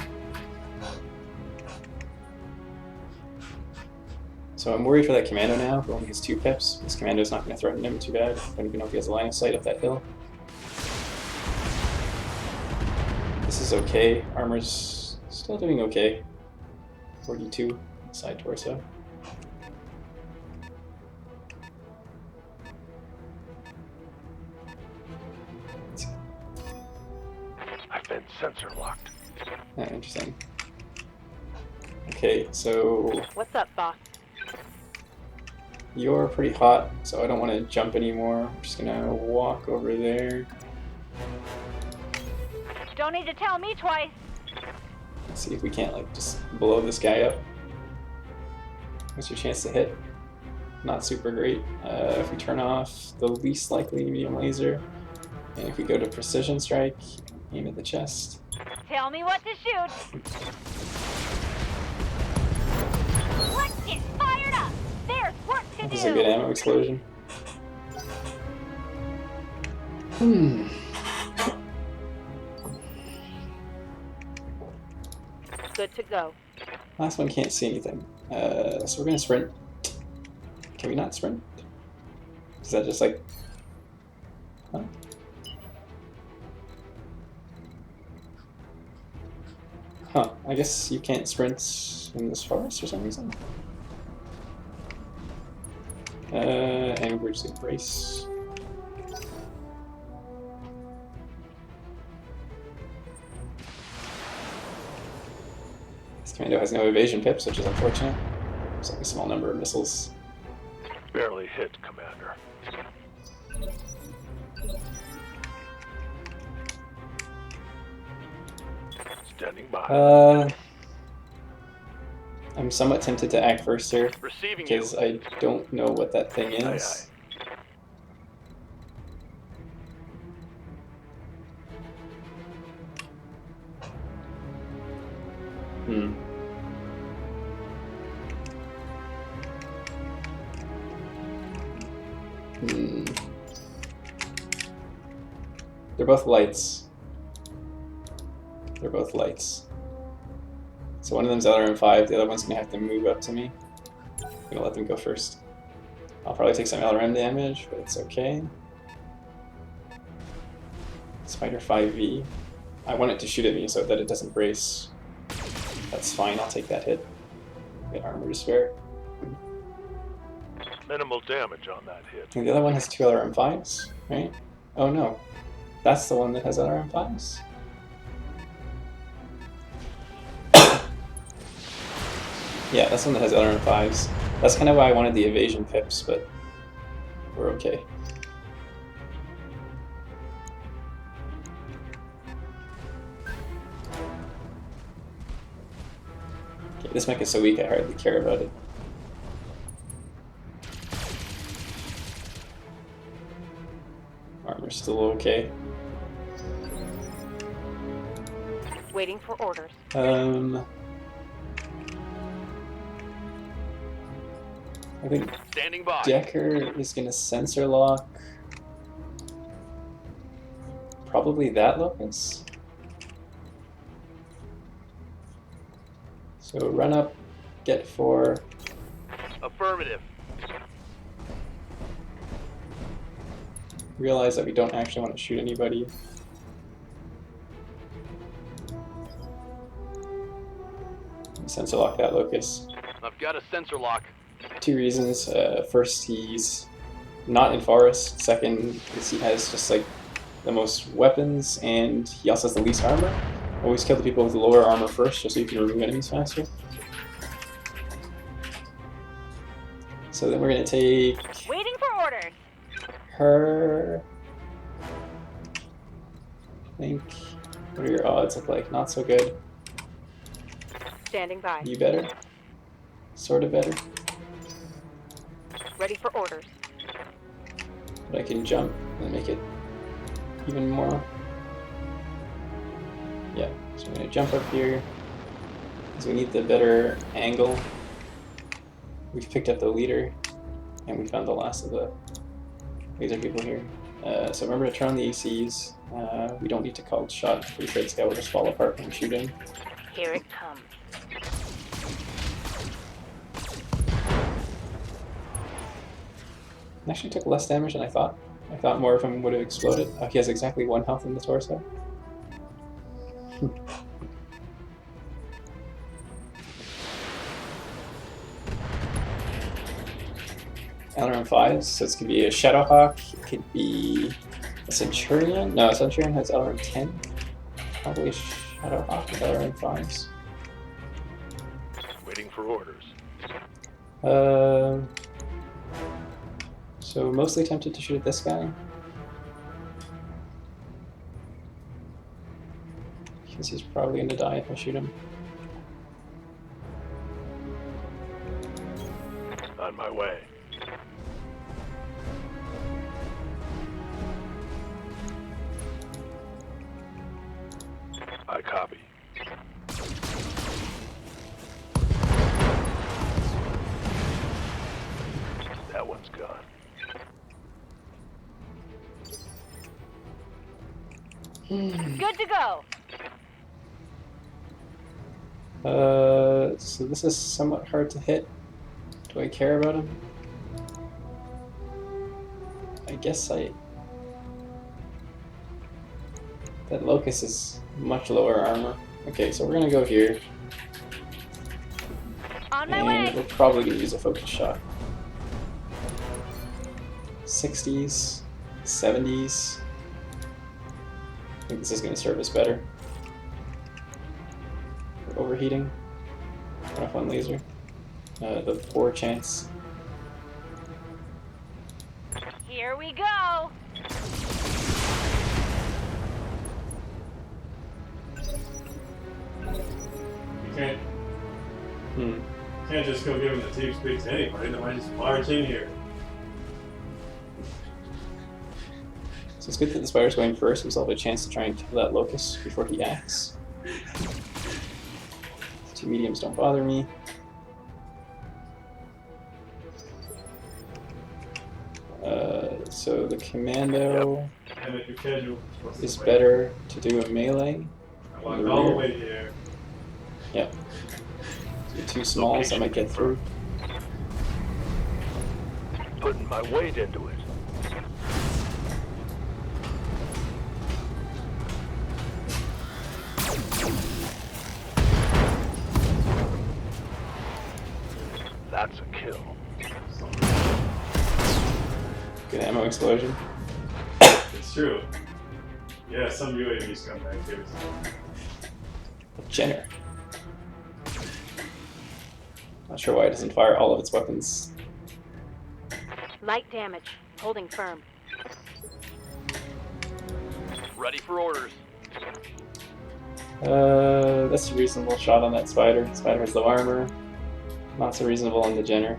So I'm worried for that commando now, who only has 2 pips. This commando's not going to threaten him too bad. I don't even know if he has a line of sight up that hill. This is okay. Armor's still doing okay. 42 side torso. I've been sensor locked. Interesting. Okay, so What's up, boss? you're pretty hot, so I don't want to jump anymore. I'm just gonna walk over there. Don't need to tell me twice. See if we can't like just blow this guy up. What's your chance to hit? Not super great. If we turn off the least likely medium laser, and if we go to precision strike, aim at the chest. Tell me what to shoot. Let's get fired up. There's work to This is a do. good ammo explosion. Good to go. Last one can't see anything. So we're gonna sprint. Can we not sprint? Is that just like... Huh? Huh, I guess you can't sprint in this forest for some reason. And we're just gonna brace. This commando has no evasion pips, which is unfortunate. There's like a small number of missiles. Barely hit, Commander. Standing by. I'm somewhat tempted to act first here, Receiving because you. I don't know what that thing Aye, is. Hmm. Hmm. They're both lights. They're both lights. So one of them's LRM-5, the other one's gonna have to move up to me. I'm gonna let them go first. I'll probably take some LRM damage, but it's okay. Spider 5V. I want it to shoot at me so that it doesn't brace. That's fine, I'll take that hit. Get armor to spare. Minimal damage on that hit. And the other one has 2 LRM-5s, right? Oh no. That's the one that has LRM-5s? Yeah, that's the one that has LRM-5s. That's kind of why I wanted the evasion pips, but we're okay. Okay, this mech is so weak I hardly care about it. Armor's still okay. Waiting for orders. I think Standing by. Decker is gonna sensor lock. Probably that locus. So run up, get 4. Affirmative. Realize that we don't actually want to shoot anybody. Sensor lock that locus. I've got a sensor lock. 2 reasons. First, he's not in forest. Second, is he has just like the most weapons, and he also has the least armor. Always kill the people with the lower armor first, just so you can remove enemies faster. So then we're gonna take Waiting for orders. her. I think. What are your odds look like? Not so good. Standing by. You better. Sort of better. Ready for orders. But I can jump and make it even more. Yeah, so I'm going to jump up here because we need the better angle. We've picked up the leader and we found the last of the laser people here. So remember to turn on the ACs. We don't need to call the shot. I'm pretty sure this guy will just fall apart when we shoot him. Here it comes. He actually took less damage than I thought. I thought more of him would have exploded. Oh, he has exactly 1 health in the torso. Aileron 5s, so this could be a Shadowhawk, it could be a Centurion. No, a Centurion has Aileron 10. Probably a Shadowhawk with Aileron 5s. Waiting for orders. So mostly tempted to shoot at this guy. Because he's probably going to die if I shoot him. On my way. I copy. That one's gone. Good to go. So this is somewhat hard to hit. Do I care about him? I guess I... That Locust is much lower armor. Okay, so we're gonna go here. On my And way. we're probably gonna use a focus shot. 60s, 70s. I think this is gonna serve us better. We're overheating. Off on laser. The poor chance. Here we go. You can't, Hmm. can't just go giving the team speak to anybody. They might just barge in here. So it's good that the spider's going first, because I'll have a chance to try and kill that Locust before he acts. 2 mediums don't bother me. So the commando And if you casual, is better to do a melee. I walk all the way here. Yep. So 2 smalls, I might get through. Putting my weight into it. That's a kill. Good ammo explosion. It's true. Yeah, some UAVs come back here. Jenner. Not sure why it doesn't fire all of its weapons. Light damage. Holding firm. Ready for orders. That's a reasonable shot on that spider. Spider has low armor. Not so reasonable on the Jenner.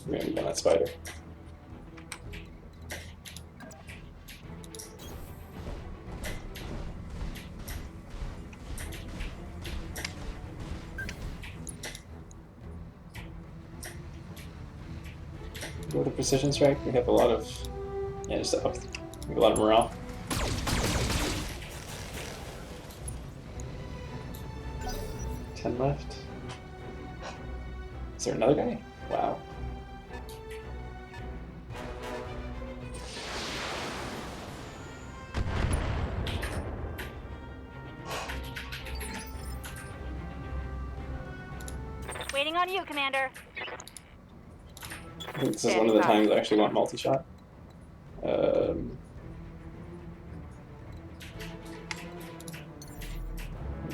We're gonna move on that spider. Go to precision strike. We have a lot of, just up. We have a lot of morale. Ten left. Is there another guy? Wow. Waiting on you, Commander. I think this is one of the times I actually want multi-shot.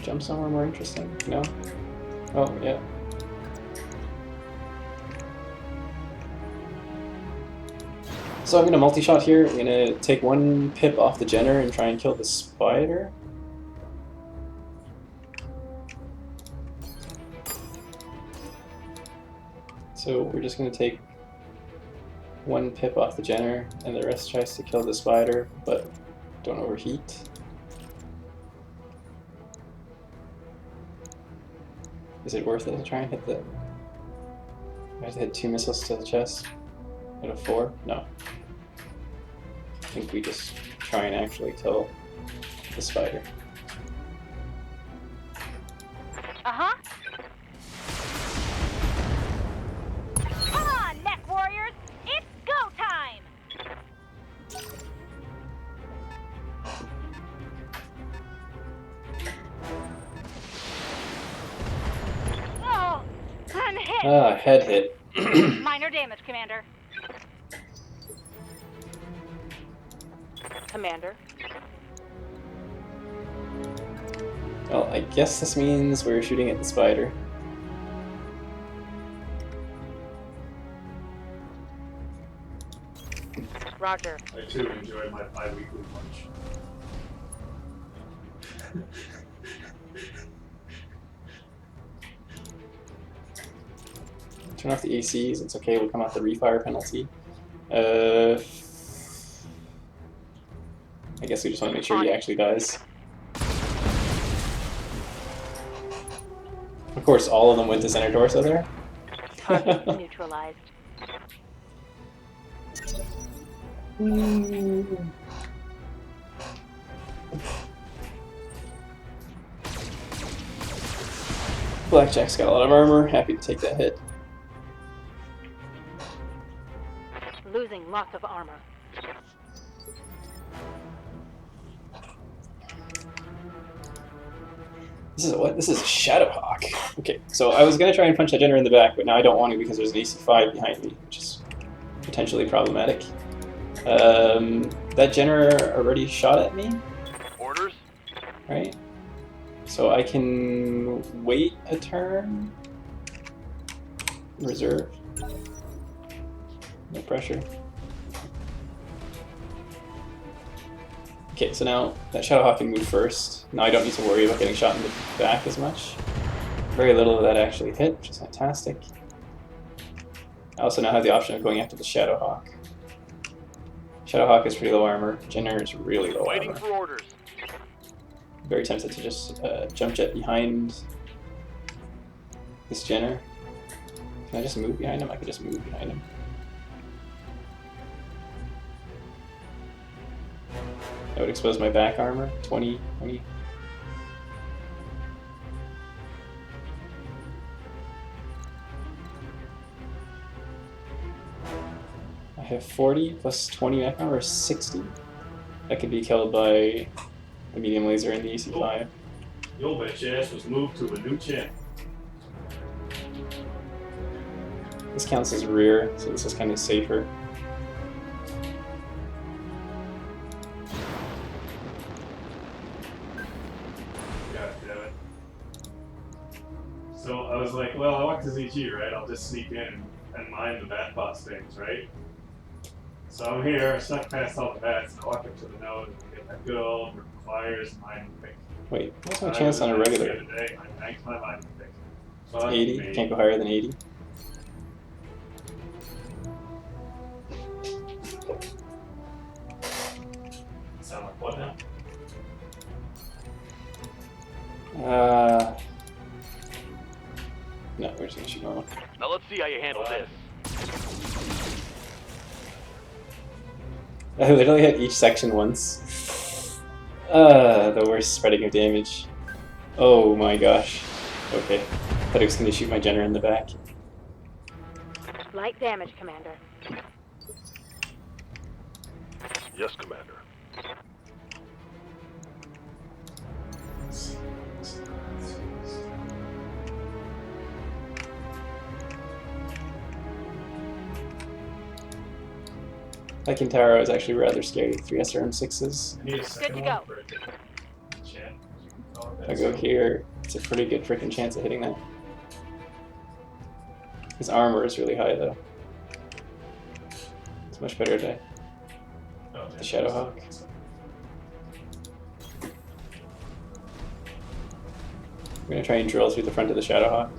Jump somewhere more interesting? No? Oh, yeah. So I'm going to multi-shot here. I'm going to take one pip off the Jenner and try and kill the spider. So we're just going to take one pip off the Jenner, and the rest tries to kill the spider, but don't overheat. Is it worth it to try and hit the... I have to hit 2 missiles to the chest out of 4? No. I think we just try and actually kill the spider. Uh-huh. Come on, Mech Warriors! It's go time! Oh, I'm hit! Ah, head hit. Minor damage, Commander. Commander. Well, I guess this means we're shooting at the spider. Roger. I too enjoy my bi-weekly lunch. Turn off the ACs, it's okay, we'll come out the refire penalty. I guess we just want to make sure he actually dies. Of course, all of them went to center torso there. Target neutralized. Blackjack's got a lot of armor, happy to take that hit. Losing lots of armor. This is what? This is a Shadowhawk. Okay, so I was gonna try and punch that Jenner in the back, but now I don't want to because there's an AC5 behind me, which is potentially problematic. That Jenner already shot at me, Orders? right? So I can wait a turn. Reserve. No pressure. Okay, so now that Shadowhawk can move first. Now I don't need to worry about getting shot in the back as much. Very little of that actually hit, which is fantastic. I also now have the option of going after the Shadowhawk. Shadowhawk is pretty low armor. Jenner is really low Waiting armor. for orders. Very tempted to just jump jet behind this Jenner. Can I just move behind him? I could just move behind him. That would expose my back armor. 20, 20. I have 40 plus 20 back armor, 60. That could be killed by the medium laser and the EC5. Yo, bitch ass was moved to a new champ. This counts as rear, so this is kind of safer. God damn it. So I was like, well, I walked to ZG, right? I'll just sneak in and mine the bat boss things, right? So I'm here, I snuck past all the bats, and I walk up to the node and I get that good old requires mine pick. Wait, what's my chance on a regular? The other day, I banked my mine pick. Fuck 80? me. Can't go higher than 80? Sound like what now? No, we're just gonna shoot normal. Now let's see how you handle this. I literally hit each section once. The worst spreading of damage. Oh my gosh. Okay. Thought he was gonna shoot my Jenner in the back. Light damage, Commander. Yes, Commander. That Kintaro is actually rather scary. 3 SRM6s. I need a second to one go. for a different chance, as you can call it. If I go here, it's a pretty good freaking chance of hitting that. His armor is really high though. It's much better to Oh, the Shadowhawk. I'm gonna try and drill through the front of the Shadowhawk.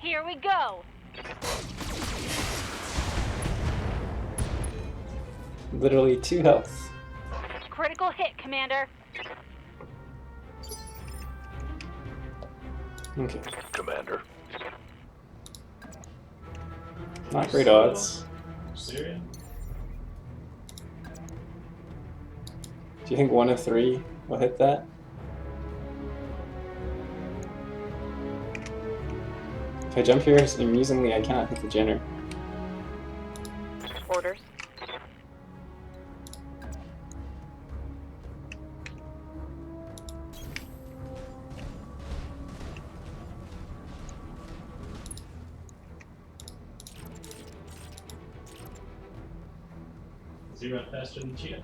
Here we go. Literally 2 health. Critical hit, Commander. Okay. Commander. Not great odds. Syria? Do you think 1 of 3 will hit that? If I jump here, amusingly, I cannot hit the Jenner. Orders. Does he run faster than Cheetah?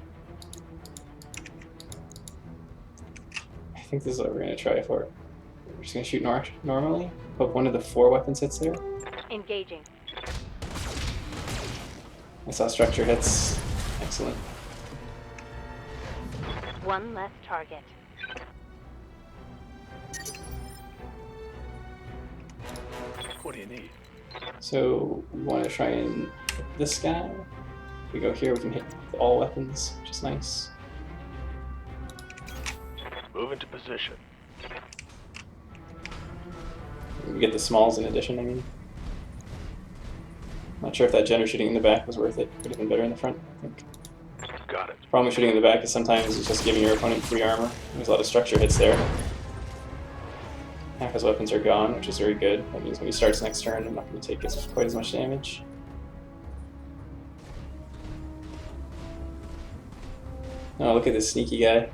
I think this is what we're gonna try for. We're just gonna shoot normally. Hope one of the 4 weapons hits there. Engaging. I saw structure hits. Excellent. One less target. What do you need? So we want to try and hit this guy. If we go here, we can hit with all weapons, which is nice. Move into position. We get the smalls in addition, I mean. Not sure if that Jenner shooting in the back was worth it. Could have been better in the front, I think. Got it. The problem with shooting in the back is sometimes it's just giving your opponent free armor. There's a lot of structure hits there. Half his weapons are gone, which is very good. That means when he starts next turn, I'm not going to take quite as much damage. Oh, look at this sneaky guy.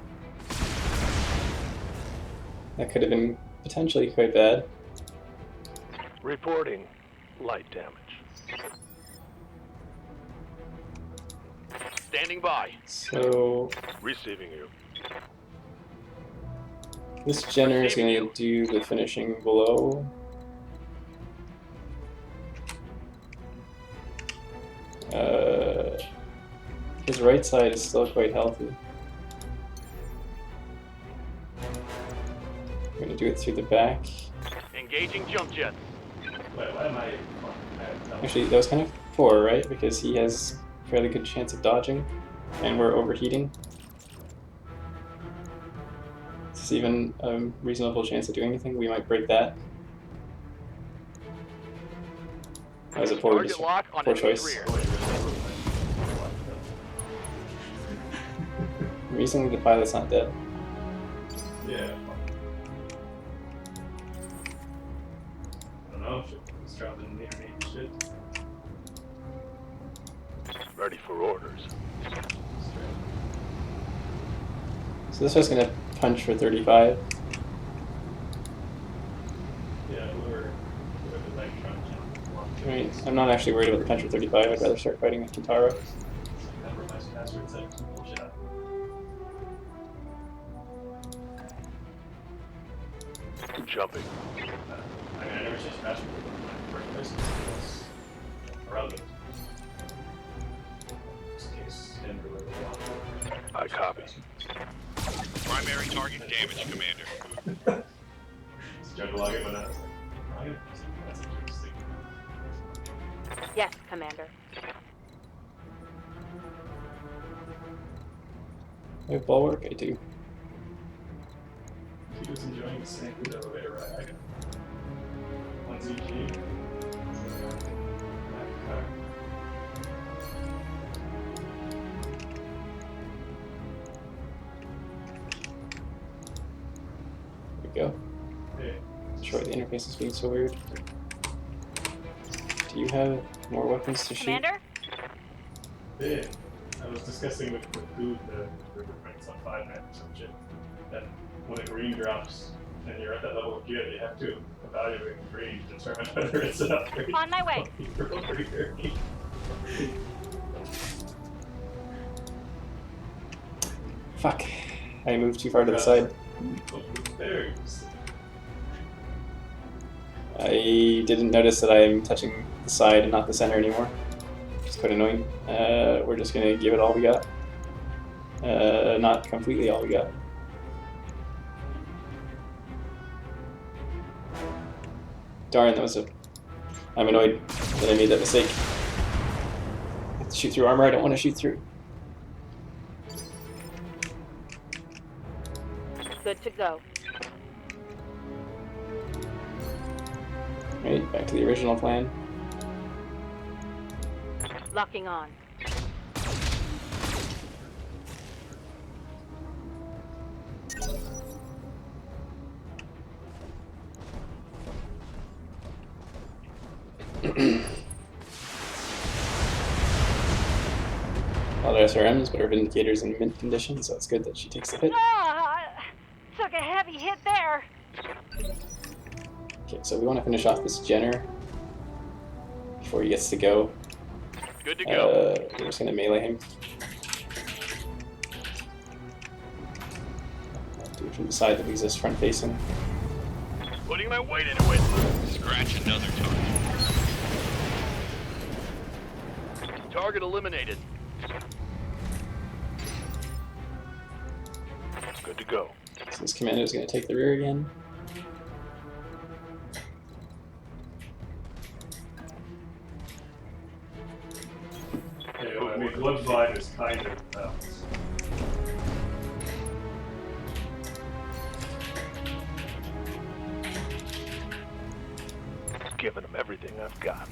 That could have been potentially quite bad. Reporting light damage. Standing by. So Receiving you. this Jenner is going to do the finishing blow. His right side is still quite healthy. I'm going to do it through the back. Engaging jump jet. Why am I? Actually, that was kind of poor, right? Because he has a fairly good chance of dodging, and we're overheating. Is this even a reasonable chance of doing anything? We might break that. That was a poor, Target lock on poor enemy's choice. rear. Reasonably, the pilot's not dead. Yeah. I don't know if it was dropping in the internet and shit. Ready for orders. So this was going to punch for 35. Yeah, whoever like trying to jump. I mean, I'm not actually worried about the punch for 35. I'd rather start fighting with Kintaro. Remember my password set some bullshit up. Jumping. I mean, I never changed password in my first place because irrelevant. Just in case Denver would have I copy. Primary target damage, Commander. Just tried to log in, but I was like, log in? That's interesting. Yes, Commander. I have bulwark? I do. He was enjoying the snake with elevator ride. One ZG. There we go. Hey, Sorry, the interface is being so weird. Do you have more weapons to shoot? Commander? hey. I was discussing with Dude the river prints on 5 man or some shit. that when a green drops and you're at that level of gear, you have to evaluate the green to determine whether it's an upgrade. On my way. Fuck. I moved too far to the side. I didn't notice that I'm touching the side and not the center anymore. It's quite annoying. We're just gonna give it all we got. Not completely all we got. Darn, that was a... I'm annoyed that I made that mistake. I have to shoot through armor I don't want to shoot through. Good to go. Right, back to the original plan. Locking on. A lot of SRMs, but our Vindicator's in mint condition, so it's good that she takes the hit. Took a heavy hit there. Okay, so we want to finish off this Jenner before he gets to go. Good to go. We're just gonna melee him. Do it from the side that leaves us front facing. Putting my weight into it. Scratch another target. Target eliminated. Good to go. So this commando is gonna take the rear again. Yeah, I mean, Bloodline is kind of balanced. Giving them everything I've got.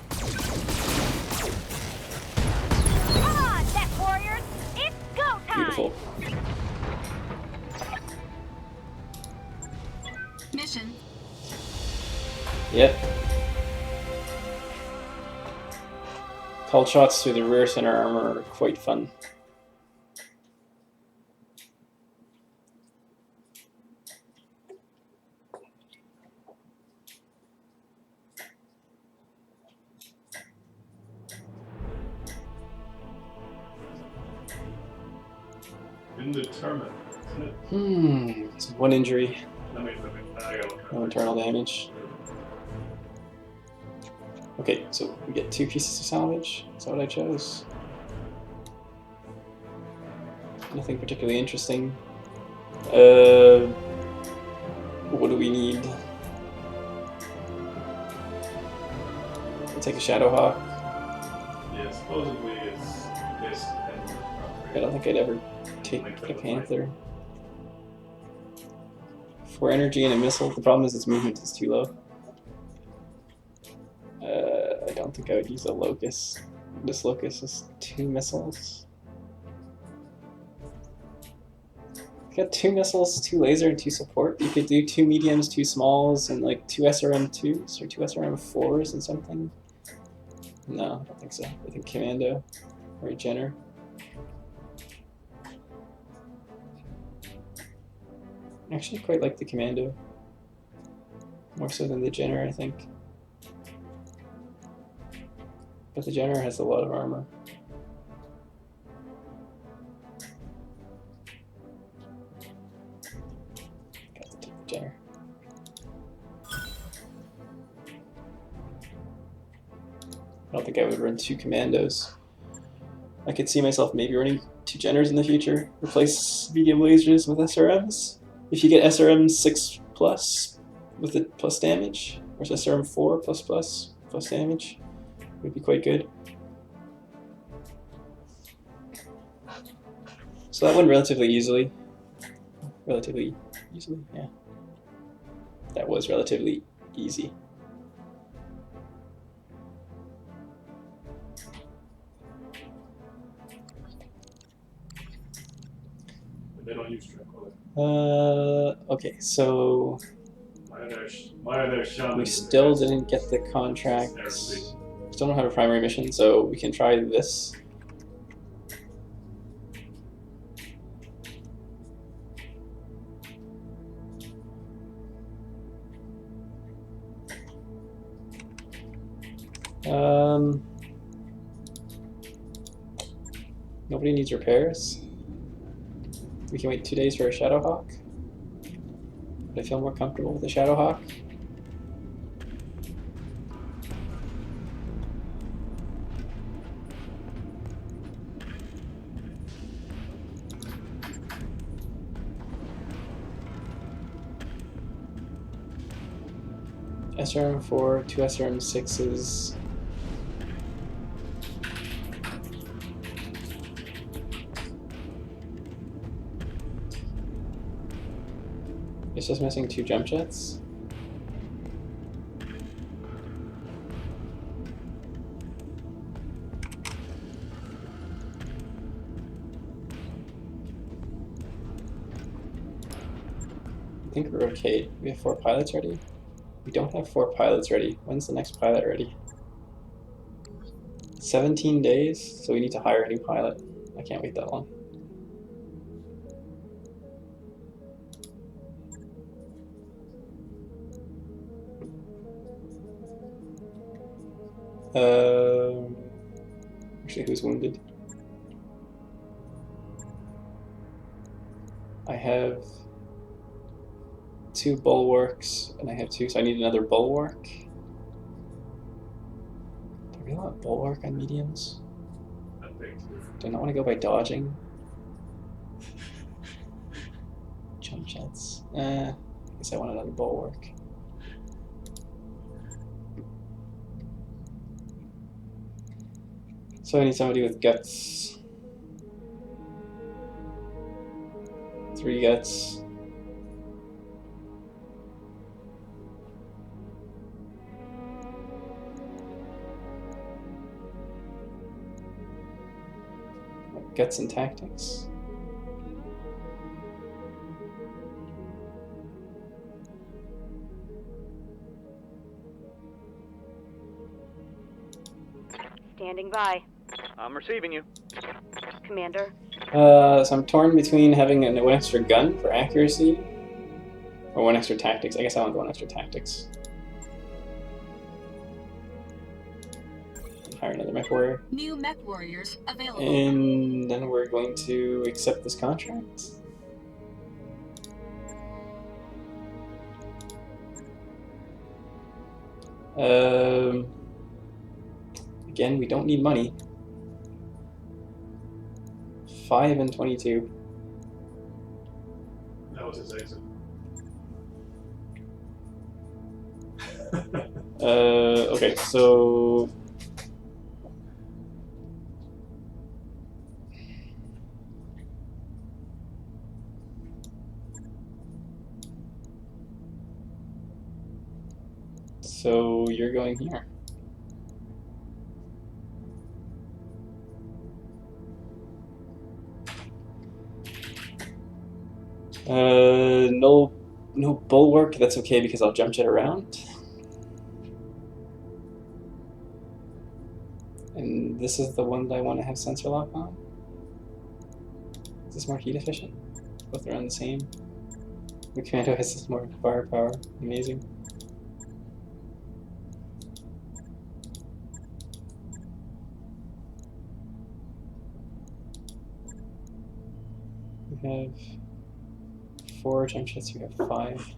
Come on, Death Warriors! It's go time! Beautiful. Mission. Yep. Called shots through the rear center armor are quite fun. Indeterminate, isn't it? It's one injury, I gotta look no internal damage. Okay, so we get 2 pieces of salvage. Is that what I chose? Nothing particularly interesting. What do we need? I'll take a Shadowhawk. Yeah, supposedly it's this and I don't think I'd ever take a Panther. 4 energy and a missile. The problem is its movement is too low. I don't think I would use a Locust. This Locust is 2 missiles. I've got 2 missiles, 2 laser, and 2 support. You could do 2 mediums, 2 smalls, and like 2 SRM2s or 2 SRM4s and something. No, I don't think so. I think Commando or a Jenner. I actually quite like the Commando. More so than the Jenner, I think. But the Jenner has a lot of armor. Got to take the Jenner. I don't think I would run 2 Commandos. I could see myself maybe running 2 Jenners in the future. Replace medium lasers with SRMs. If you get SRM 6+ with the plus damage, or SRM 4 plus damage, would be quite good. So that went relatively easily. Yeah. That was relatively easy. They don't use Tranquility. Okay, so Why are there shamans? we still didn't get the contracts. Still don't have a primary mission, so we can try this. Nobody needs repairs. We can wait 2 days for a Shadowhawk. Would I feel more comfortable with a Shadowhawk? SRM4, 2 SRM6s. It's just missing 2 jump jets. I think we're okay. We have 4 pilots ready. We don't have 4 pilots ready. When's the next pilot ready? 17 days, so we need to hire a new pilot. I can't wait that long. Actually, who's wounded? I have 2 bulwarks, and I have 2, so I need another bulwark. Do I really want bulwark on mediums? I think. Do I not want to go by dodging? Jump jets. I guess I want another bulwark. So I need somebody with guts. 3 guts. Guts and tactics. Standing by. I'm receiving you. Commander. So I'm torn between having an 1 extra gun for accuracy or 1 extra tactics. I guess I want the 1 extra tactics. Hire another mech warrior. New mech warriors available. And then we're going to accept this contract. Again, we don't need money. 5 and 22. That was his exit. Okay, so you're going here. No bulwark. That's okay because I'll jump jet around. And this is the one that I want to have sensor lock on. Is this more heat efficient? Both around the same. The commando has more firepower. Amazing. We have 4 jump jets, we have 5.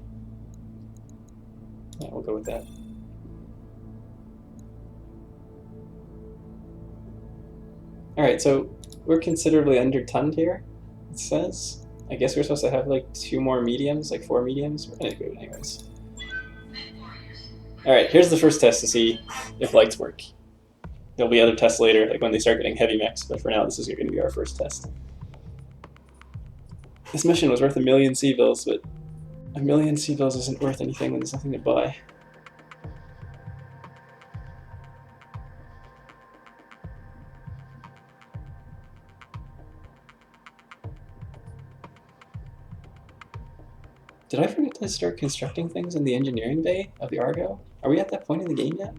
Yeah, we'll go with that. Alright, so we're considerably under-tonned here, it says. I guess we're supposed to have like 2 more mediums, like 4 mediums. We're gonna do it anyways. Alright, here's the first test to see if lights work. There'll be other tests later, like when they start getting heavy mechs, but for now this is going to be our first test. This mission was worth 1,000,000 C-bills, but 1,000,000 C-bills isn't worth anything when there's nothing to buy. Did I forget to start constructing things in the engineering bay of the Argo? Are we at that point in the game yet?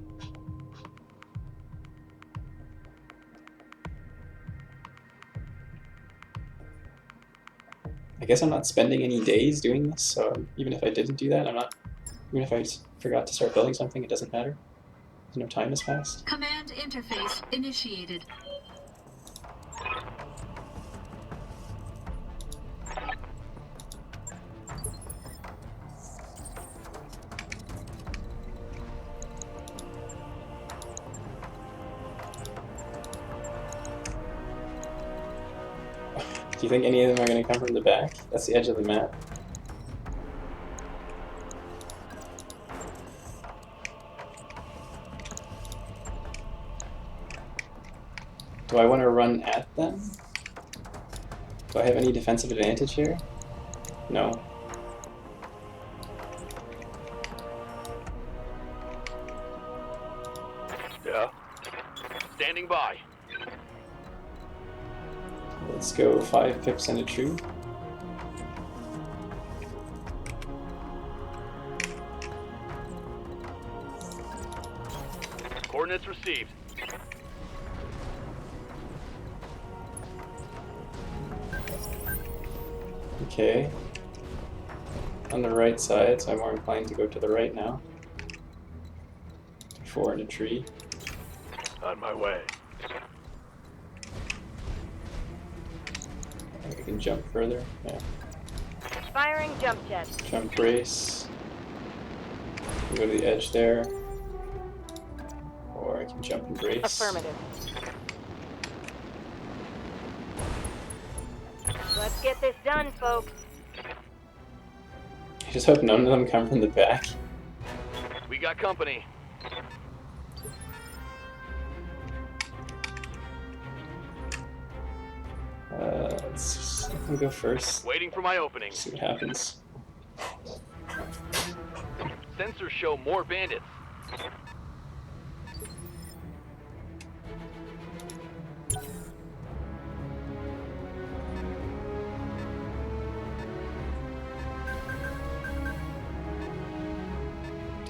I guess I'm not spending any days doing this, so even if I didn't do that, I'm not... Even if I forgot to start building something, it doesn't matter. No time has passed. Command interface initiated. Do you think any of them are going to come from the back? That's the edge of the map. Do I want to run at them? Do I have any defensive advantage here? No. Yeah. Standing by. Let's go 5 pips and a true. Coordinates received. Okay. On the right side, so I'm more inclined to go to the right now. 4 in a tree. On my way. I think I can jump further. Yeah. Firing jump jet. Jump brace. I can go to the edge there. Or I can jump and brace. Affirmative. Let's get this done, folks. I just hope none of them come from the back. We got company. Let me go first. Waiting for my opening. See what happens. Sensors show more bandits.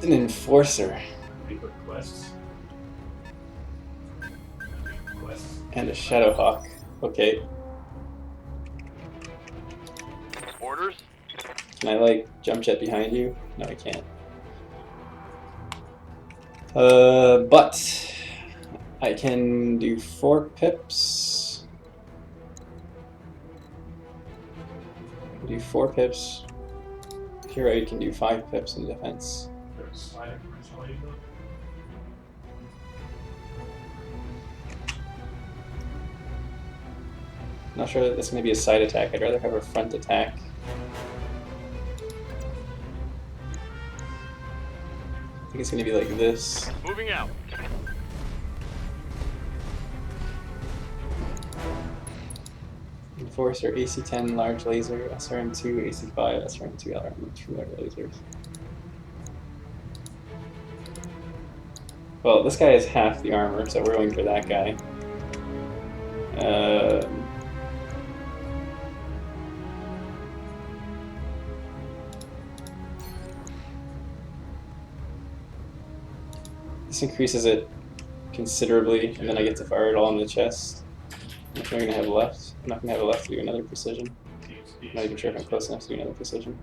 An enforcer. Pretty quick quests. Quests. And a Shadowhawk. Okay. Orders? Can I, like, jump jet behind you? No, I can't. But I can do 4 pips. I can do 4 pips. Here I can do 5 pips in defense. There's sliding originally, though. Not sure that this is going to be a side attack. I'd rather have a front attack. I think it's going to be like this. Moving out. Enforcer, AC-10, large laser, SRM-2, AC-5, SRM-2, LRM-2 large lasers. Well, this guy has half the armor, so we're going for that guy. This increases it considerably, and then I get to fire it all in the chest. How much am I going to have left? I'm not going to have left to do another precision. I'm not even sure if I'm close enough to do another precision.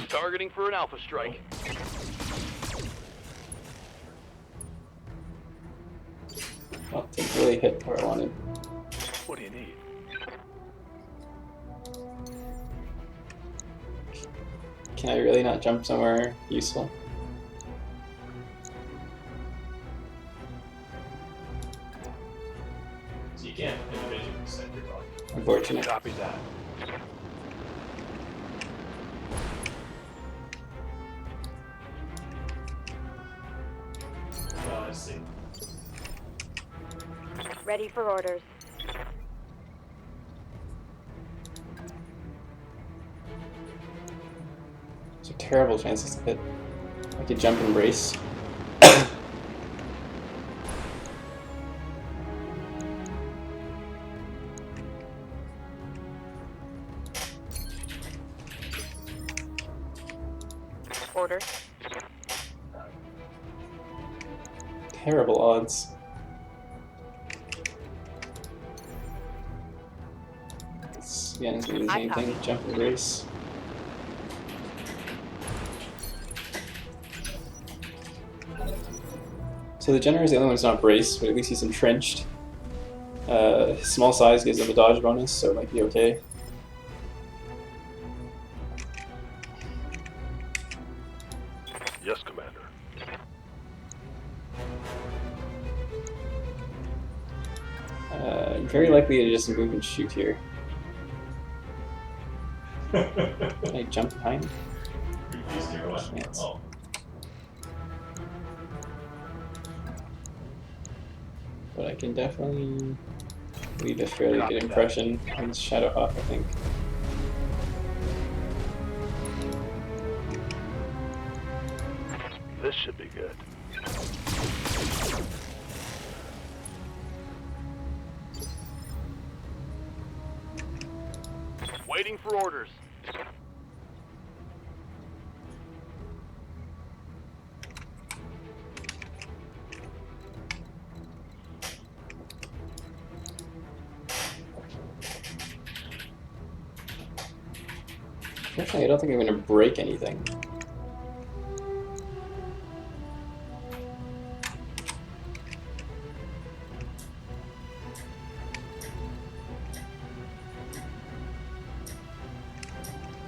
Targeting for an alpha strike. Well, it didn't really hit where I wanted. What do you need? Can I really not jump somewhere useful? So you can't individually set your body. Unfortunate. Copy that. Oh, I see. Ready for orders. Those are terrible chances to hit. I could jump and brace. Orders. Terrible odds. Again, it's going to be the same thing. Jump and brace. So the Jenner is the only one who's not braced, but at least he's entrenched. His small size gives him a dodge bonus, so it might be okay. Yes, Commander. Very likely to just move and shoot here. Can I jump behind? Can't. Oh. But I can definitely leave a fairly good impression on Shadowhawk, I think. This should be good. Waiting for orders. Unfortunately, I don't think I'm going to break anything.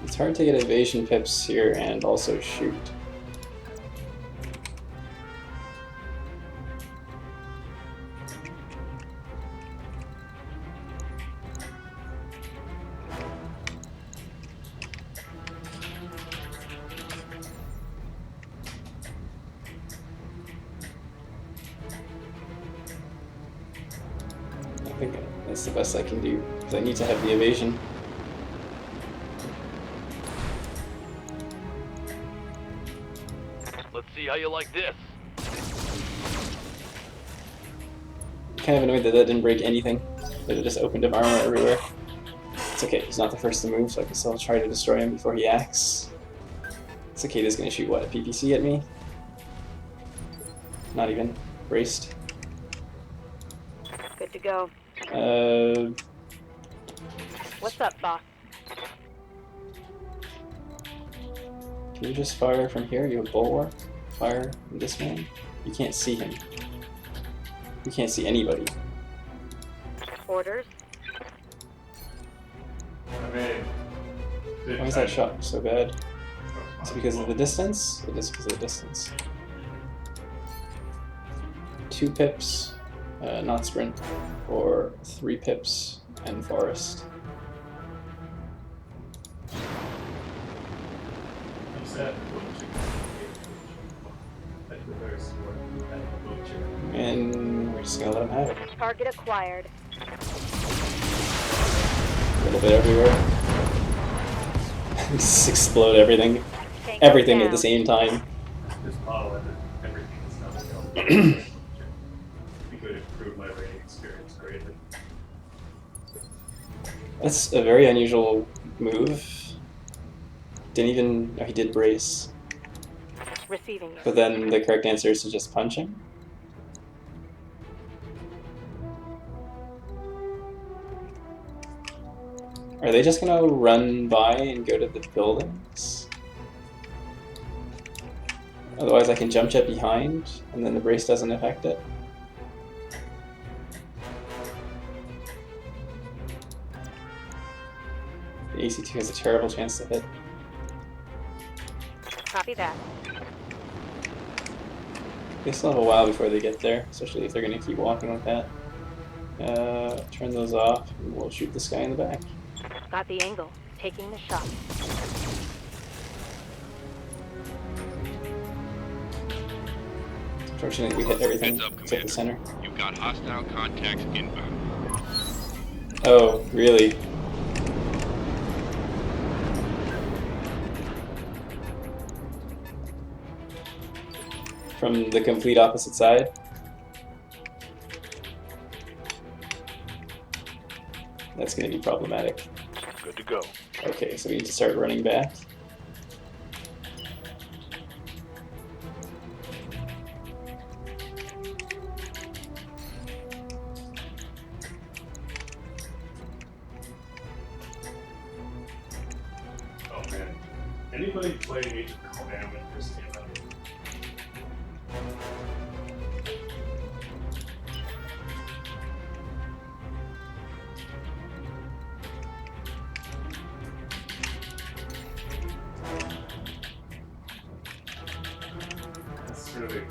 It's hard to get evasion pips here and also shoot. I think that's the best I can do, because I need to have the evasion. Let's see how you like this. Kind of annoyed that that didn't break anything, that it just opened up armor everywhere. It's okay, he's not the first to move, so I can still try to destroy him before he acts. Cicada's gonna shoot, what, a PPC at me? Not even. Braced. Good to go. What's up, boss? Can you just fire from here? You have Bulwark? Fire this man? You can't see him. You can't see anybody. Orders? I mean, Why is that shot so bad? Is it because of the distance? It is because of the distance. 2 pips, not sprint, or 3 pips and forest. And we're just gonna let him have it. Target acquired. A little bit everywhere. Just explode everything. Tango Everything at down. the same time. Just model everything that's not available. We could improve my rating experience greatly. That's a very unusual move. Didn't even... Oh, he did brace. Receiving you. But then the correct answer is to just punch him. Are they just gonna run by and go to the buildings? Otherwise I can jump jet behind, and then the brace doesn't affect it. The AC2 has a terrible chance to hit. Copy that. They still have a while before they get there, especially if they're gonna keep walking like that. Turn those off, and we'll shoot this guy in the back. Got the angle. Taking the shot. Unfortunately, we hit everything Heads up, except the center. You've got hostile contacts inbound. Oh, really? From the complete opposite side? That's going to be problematic. Good to go. Okay, so we need to start running back. Oh man. Anybody play Age of Conan when it first came out? really.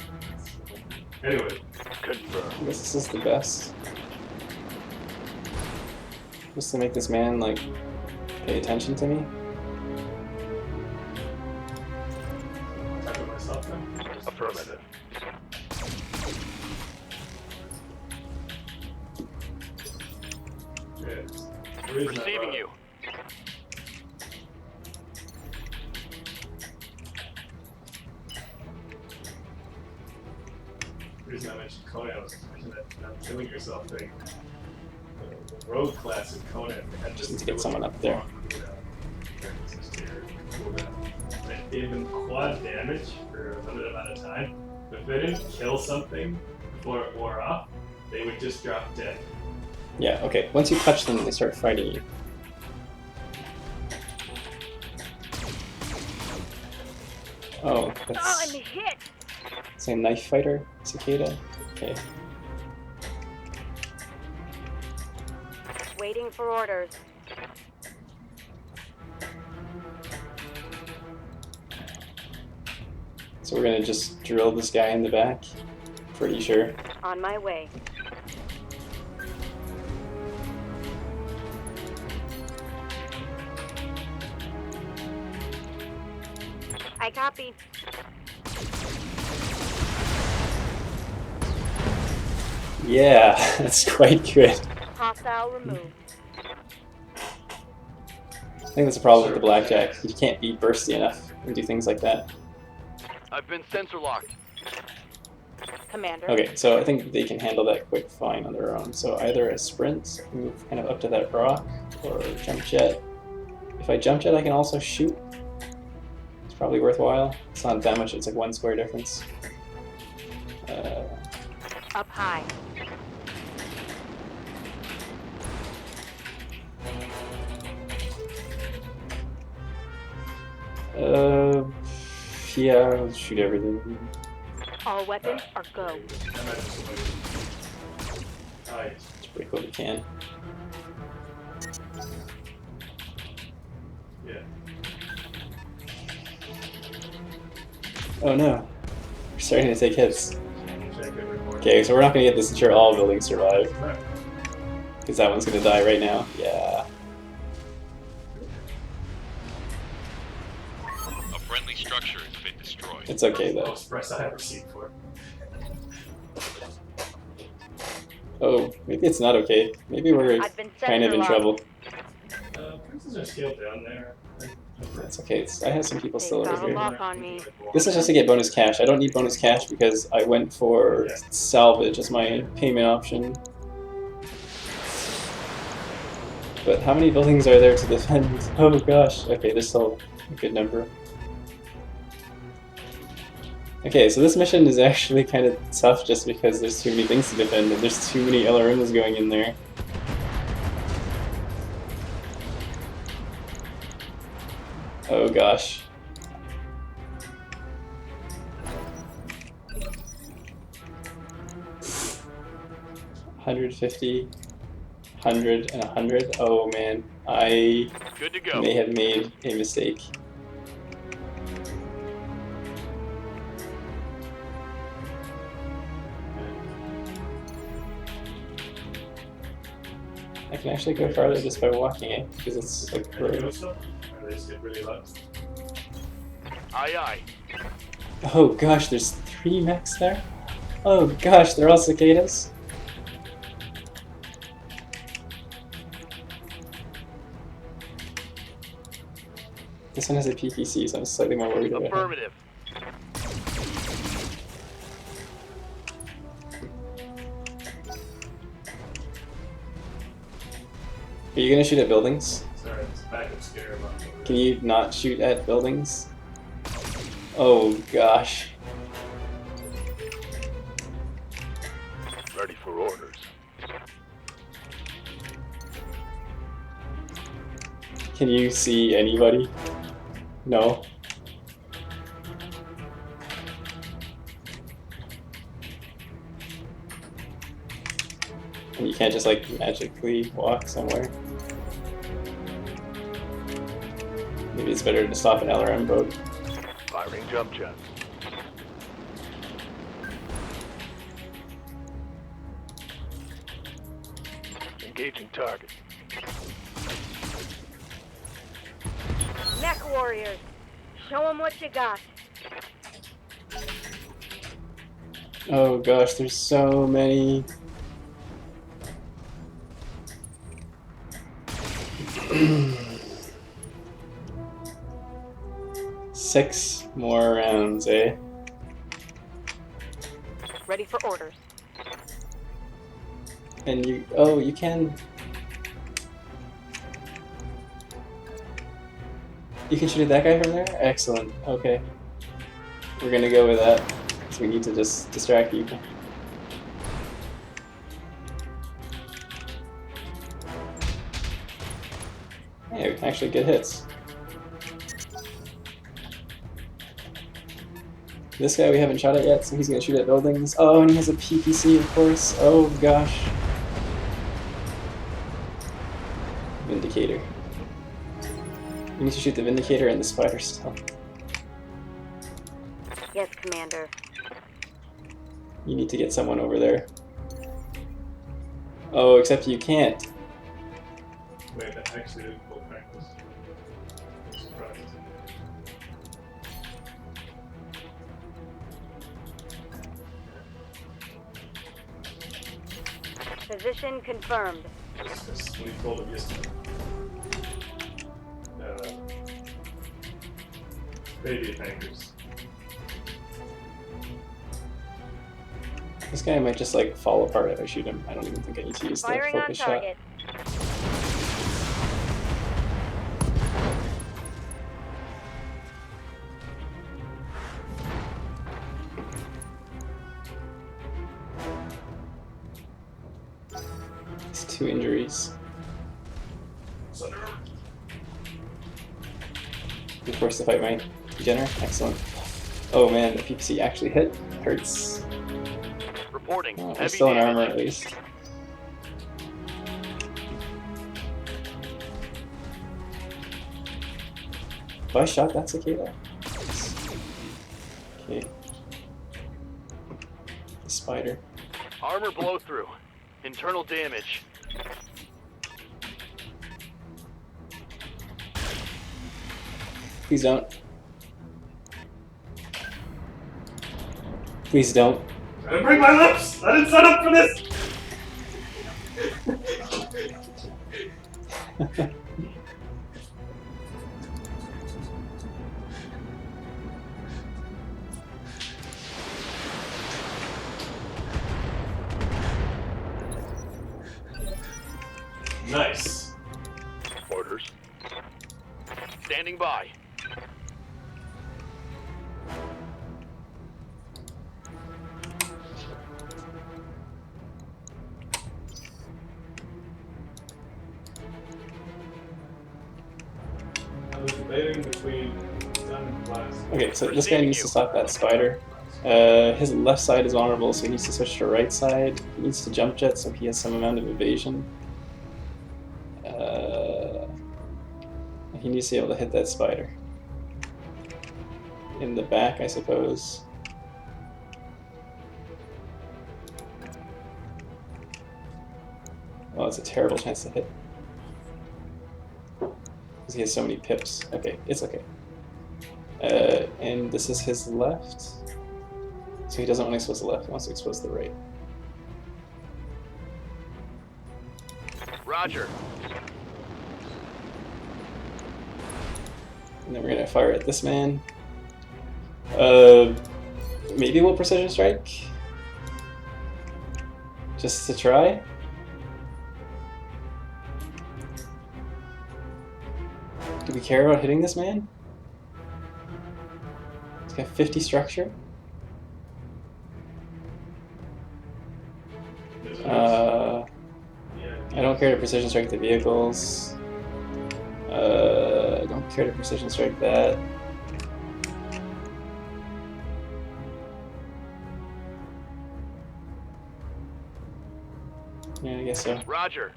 Anyway, Confirmed. I guess this is the best. Just to make this man, like, pay attention to me. type of myself then. Affirmative. Yeah. The reason I Receiving brought- you. The reason I mentioned Conan was mentioning that killing yourself thing. The road class in Conan had Just need to get someone up there. It gave them quad damage for a limited amount of time. If they didn't kill something before it wore off, they would just drop dead. Yeah, okay. Once you touch them, they start fighting you. Oh, Oh, that's I'm hit. it's a knife fighter cicada. Okay. Waiting for orders. So we're gonna just drill this guy in the back. Pretty sure. On my way. I copy. Yeah, that's quite good. Hostile removed. I think that's a problem with the blackjack. You can't be bursty enough and do things like that. I've been sensor locked. Commander. Okay, so I think they can handle that quick fine on their own. So either a sprint, move kind of up to that rock, or jump jet. If I jump jet, I can also shoot. It's probably worthwhile. It's not that much, it's like 1 square difference. Up high. Yeah, I'll shoot everything. All weapons are go. Let's break what we can. Yeah. Oh no. We're starting to take hits. Okay, so we're not gonna get this until all buildings survive. Because that one's gonna die right now. Yeah. A friendly structure has been destroyed. It's okay though. Most price I ever seen for. Oh, maybe it's not okay. Maybe we're I've been kind of in sensor trouble. Prices are scaled down there. That's okay. I have some people They still got over a here. lock on me. This is just to get bonus cash. I don't need bonus cash because I went for salvage as my payment option. But how many buildings are there to defend? Oh gosh. Okay, there's still a good number. Okay, so this mission is actually kind of tough just because there's too many things to defend and there's too many LRMs going in there. Oh gosh. $150, $100, and $100. Oh man, I Good to go. may have made a mistake. I can actually go farther just by walking it, because it's like Are they road. doing stuff? Or they just get really low? Aye, aye. Oh gosh, there's 3 mechs there? Oh gosh, they're all cicadas? This one has a PPC, so I'm slightly more worried about it. Affirmative. Are you gonna shoot at buildings? Sorry, it's backup scare about it. Can you not shoot at buildings? Oh gosh. Ready for orders. Can you see anybody? No? And you can't just like magically walk somewhere? Maybe it's better to stop an LRM boat. Firing jump jet. Engaging target. Mech warriors, show them what you got. Oh gosh, there's so many. 6 more rounds, eh? Ready for orders. And you, oh, you can. You can shoot at that guy from there? Excellent. Okay. We're gonna go with that. So we need to just distract people. Hey, we can actually get hits. This guy we haven't shot at yet, so he's gonna shoot at buildings. Oh, and he has a PPC, of course. Oh gosh. Vindicator. We need to shoot the Vindicator and the Spider still. Yes, Commander. You need to get someone over there. Oh, except you can't. Wait, that actually didn't full practice. I'm surprised. Position confirmed. Just when he told him yesterday. Baby tankers. This guy might just like fall apart if I shoot him. I don't even think I need to use the Firing on focus shot. target. It's 2 injuries. You're forced to fight my Jenner. Excellent. Oh man, the PPC actually hit. Hurts. Reporting. Oh, we're Heavy still in damage. armor at least. Oh, I shot that cicada. Okay. The spider. Armor blow through. Internal damage. Please don't. Please don't. I didn't bring my lips! I didn't sign up for this! Nice. Orders. Standing by. I was debating between gun and blast. Okay, so this guy needs to stop that spider. His left side is vulnerable, so he needs to switch to right side. He needs to jump jet, so he has some amount of evasion. He needs to be able to hit that spider. In the back, I suppose. Oh, it's a terrible chance to hit. Because he has so many pips. Okay, it's okay. And this is his left. So he doesn't want to expose the left, he wants to expose the right. Roger. And then we're gonna fire at this man. Maybe we'll precision strike? Just to try? Do we care about hitting this man? He's got 50 structure. I don't care to precision strike the vehicles. I don't care to precision strike that. Yeah, I guess so. Roger.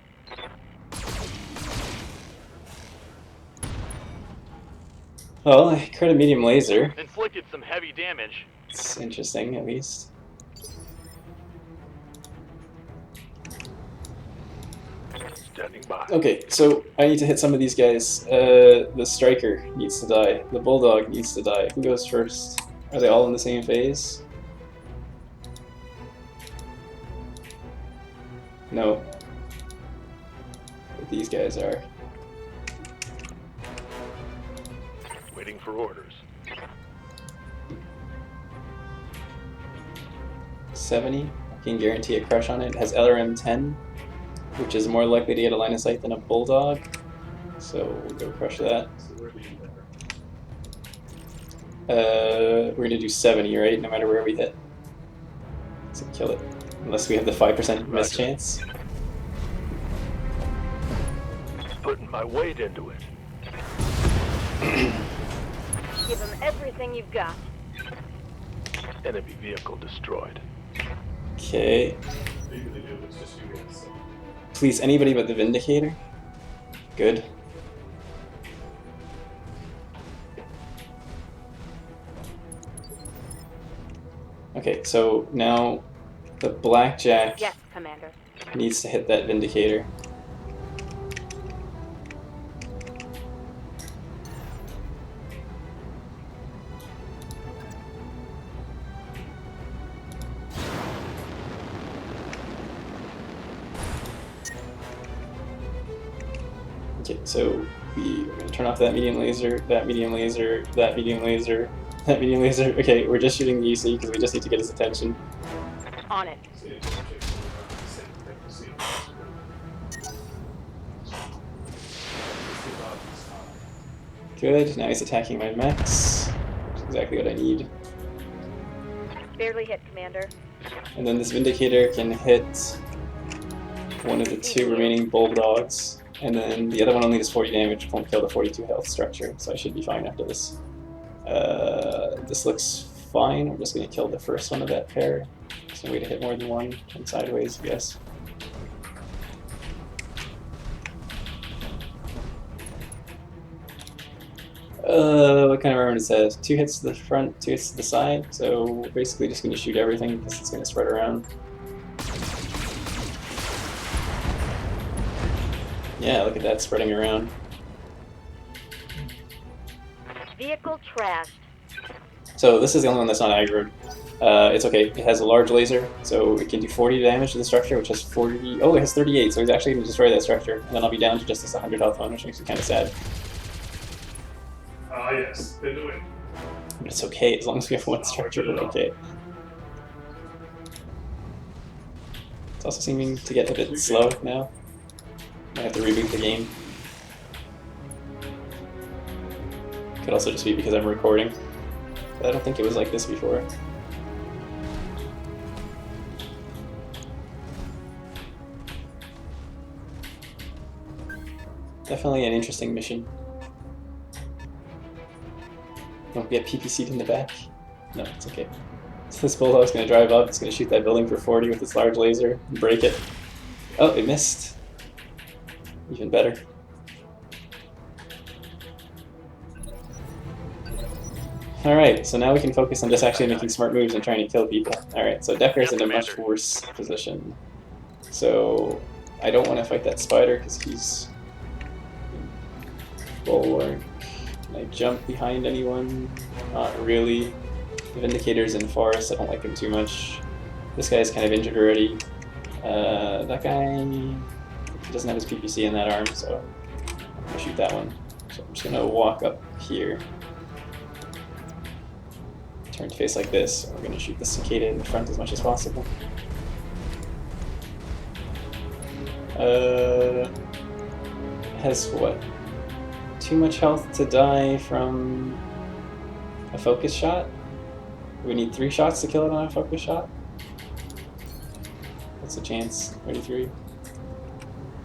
Well, I crit a medium laser. Inflicted some heavy damage. It's interesting, at least. by. Okay, so I need to hit some of these guys. The striker needs to die. The bulldog needs to die. Who goes first? Are they all in the same phase? No. But these guys are. Waiting for orders. 70. I can guarantee a crush on it. It has LRM 10, which is more likely to get a line of sight than a bulldog. So we'll go crush that. So we're being better. We're gonna do 70, right? No matter where we hit. So kill it. Unless we have the 5% miss chance. Putting my weight into it. Give them everything you've got. Enemy vehicle destroyed. Okay. Legally do, it's just you guys. So. Please, anybody but the Vindicator. Good. Okay, so now the Blackjack Yes, Commander. needs to hit that Vindicator. Okay, so we're going to turn off that medium laser, that medium laser, that medium laser, that medium laser. Okay, we're just shooting the UC because we just need to get his attention. On it. So it's just around the same thing we see. Good, now he's attacking my mechs, which is exactly what I need. Barely hit, Commander. And then this Vindicator can hit one of the two remaining Bulldogs, and then the other one only does 40 damage, won't kill the 42 health structure, so I should be fine after this. This looks fine, we're just going to kill the first one of that pair. There's no way to hit more than one, and sideways, I guess. What kind of armor does it have? 2 hits to the front, 2 hits to the side, so we're basically just going to shoot everything because it's going to spread around. Yeah, look at that spreading around. Vehicle trashed. So this is the only one that's not aggroed. It's okay, it has a large laser, so it can do 40 damage to the structure, which has 40... Oh, it has 38, so he's actually going to destroy that structure, and then I'll be down to just this 100 health one, which makes me kind of sad. Ah, yes, they do it. But it's okay, as long as we have one structure, we're okay. It's also seeming to get a bit slow now. I have to reboot the game. Could also just be because I'm recording. But I don't think it was like this before. Definitely an interesting mission. Don't get PPC'd in the back. No, it's okay. So this Bulldog's gonna drive up, it's gonna shoot that building for 40 with its large laser, and break it. Oh, it missed. Even better. Alright, so now we can focus on just actually making smart moves and trying to kill people. Alright, so Decker's in a much worse position. So I don't want to fight that spider because he's bulwark. Can I jump behind anyone? Not really. The Vindicator's in forest, I don't like him too much. This guy's kind of injured already. That guy... He doesn't have his PPC in that arm, so I'm gonna shoot that one. So I'm just gonna walk up here. Turn to face like this, and we're gonna shoot the cicada in front as much as possible. Has what? Too much health to die from a focus shot? We need 3 shots to kill it on a focus shot? What's the chance? 33?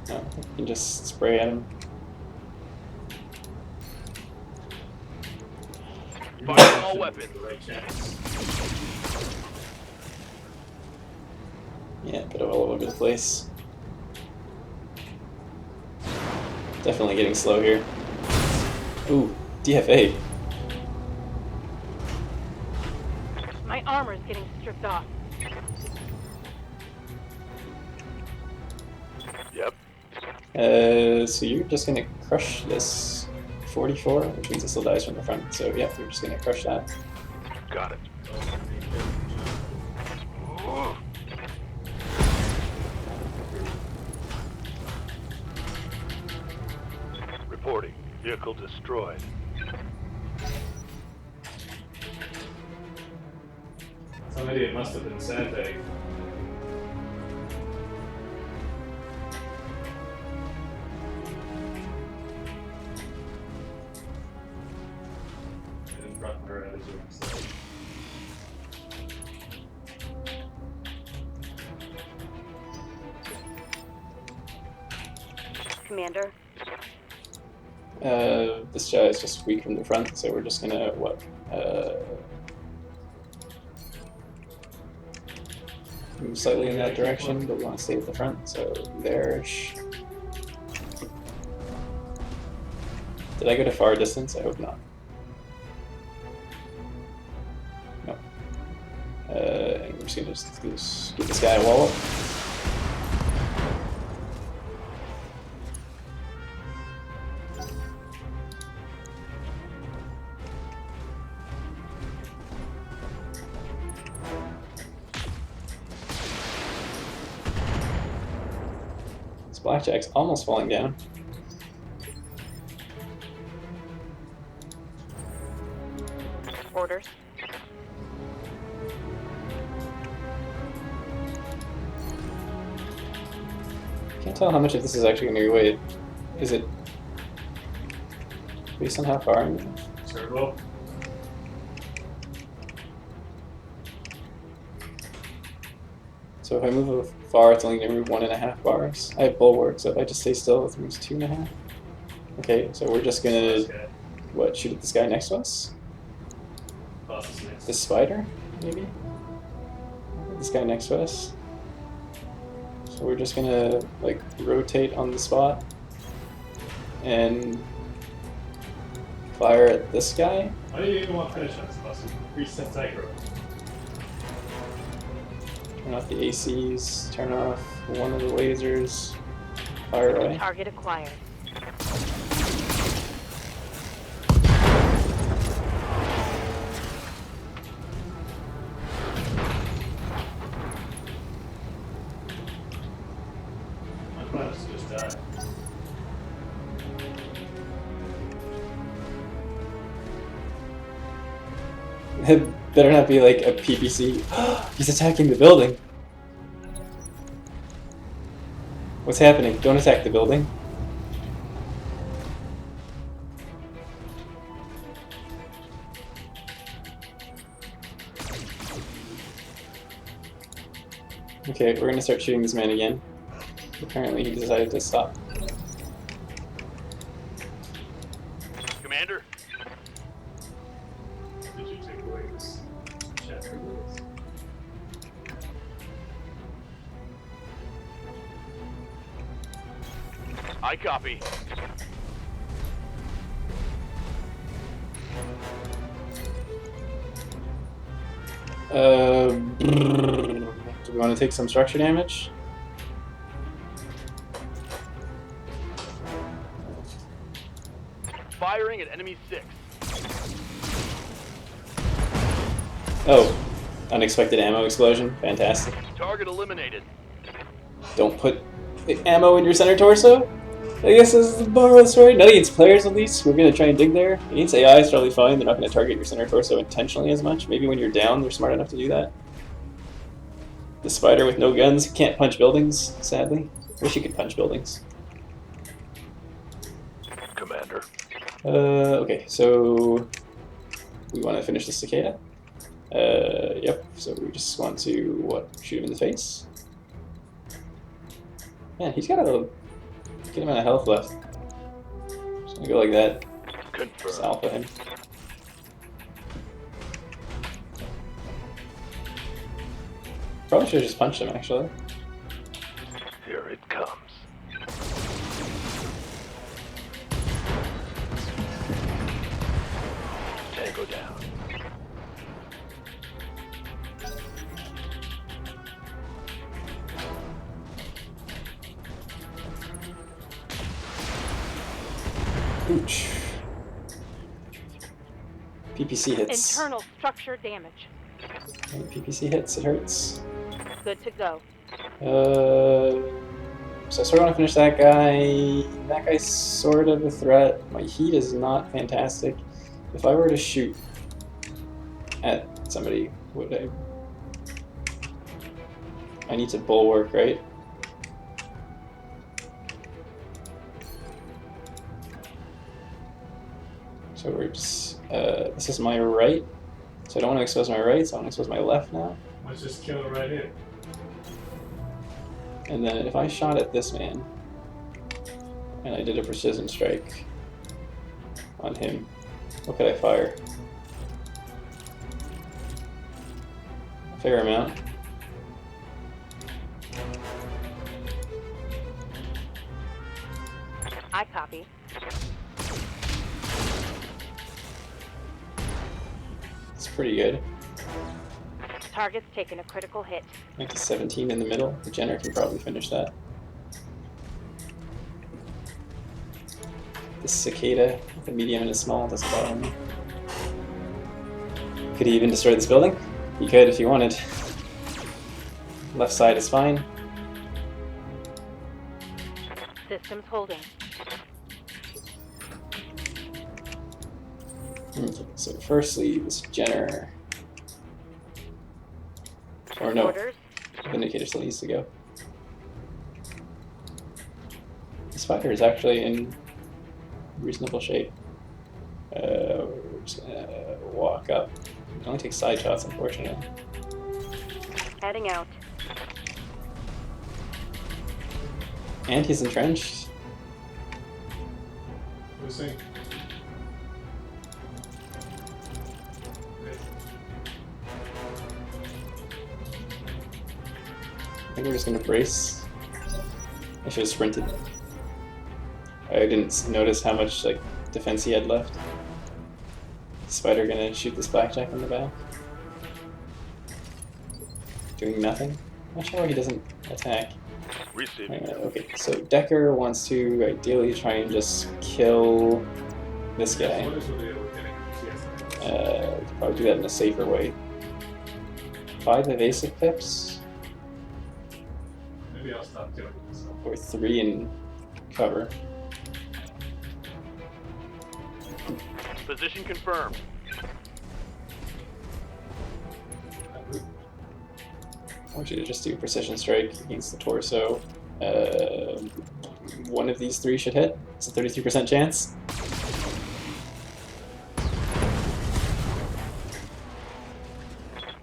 No, we can just spray at him. Fire all weapons. Yeah, put it all over the place. Definitely getting slow here. Ooh, DFA. My armor's getting stripped off. Yep. So you're just gonna crush this 44, which means it still dies from the front. So yeah, we're just gonna crush that. Got it. Reporting. Vehicle destroyed. Some idiot must have been sandbagged. And brought her out as a mistake. Commander, This guy is just weak from the front, so we're just gonna what? Move slightly in that direction, but we want to stay at the front. So there. Did I go to far distance? I hope not. No. And we're just gonna just give this guy a wallop. Blackjack's almost falling down. orders. Can't tell how much of this is actually going to be weighted. Is it based on how far I'm going? Circle. So if I move far, it's only going to move 1.5 bars. I have bulwark, so if I just stay still, it moves 2.5. Okay, so we're just going to, what, shoot at this guy next to us? This spider, maybe? This guy next to us. So we're just gonna like rotate on the spot and fire at this guy. Why do you even want to finish on this bus? Reset aggro. Turn off the ACs, turn off one of the lasers, fire away. Target acquired. Just die. It better not be like a PPC. He's attacking the building. What's happening? Don't attack the building. Okay, we're gonna start shooting this man again. Apparently he decided to stop. Commander? Did you take away this chapter? I copy. Do we want to take some structure damage? Firing at enemy 6. Oh, unexpected ammo explosion. Fantastic. Target eliminated. Don't put ammo in your center torso? I guess this is the moral of the story. Not against players, at least. We're going to try and dig there. Against AI, it's probably fine. They're not going to target your center torso intentionally as much. Maybe when you're down, they're smart enough to do that. The spider with no guns can't punch buildings, sadly. Wish you could punch buildings. Commander. Okay, so we want to finish the cicada. Yep, so we just want to, what, shoot him in the face? Man, he's got a good amount of health left. Just gonna go like that. Just Confirm. alpha him. Probably should have just punched him, actually. Here it comes. Tango down. Ouch. PPC hits. Internal structure damage. When PPC hits, it hurts. Good to go. So I sort of want to finish that guy. That guy's sort of a threat. My heat is not fantastic. If I were to shoot at somebody, would I? I need to bulwark, right? So we're just, this is my right. So I don't want to expose my right, so I want to expose my left now. Let's just kill it right here. And then if I shot at this man, and I did a precision strike on him, what could I fire? A fair amount. I copy. It's pretty good. Target's taken a critical hit. Like to 17 in the middle. The Jenner can probably finish that. The cicada, the medium and the small, doesn't bother me. Could he even destroy this building? He could if he wanted. Left side is fine. Systems holding. Okay, so firstly, this Jenner. Or no, Orders. Vindicator still needs to go. The Spider is actually in reasonable shape. We're just gonna walk up. It only takes side shots, unfortunately. Heading out. And he's entrenched. Who's saying? I think we're just gonna brace. I should have sprinted. I didn't notice how much like defense he had left. Spider gonna shoot this blackjack in the back. Doing nothing. Not sure why he doesn't attack. Receiving. Okay, so Decker wants to ideally try and just kill this guy. What is the deal with getting CS? Probably do that in a safer way. 5 evasive pips, Maybe I'll stop doing this. or 3 in cover. Position confirmed. I want you to just do precision strike against the torso. One of these 3 should hit. It's a 33% chance.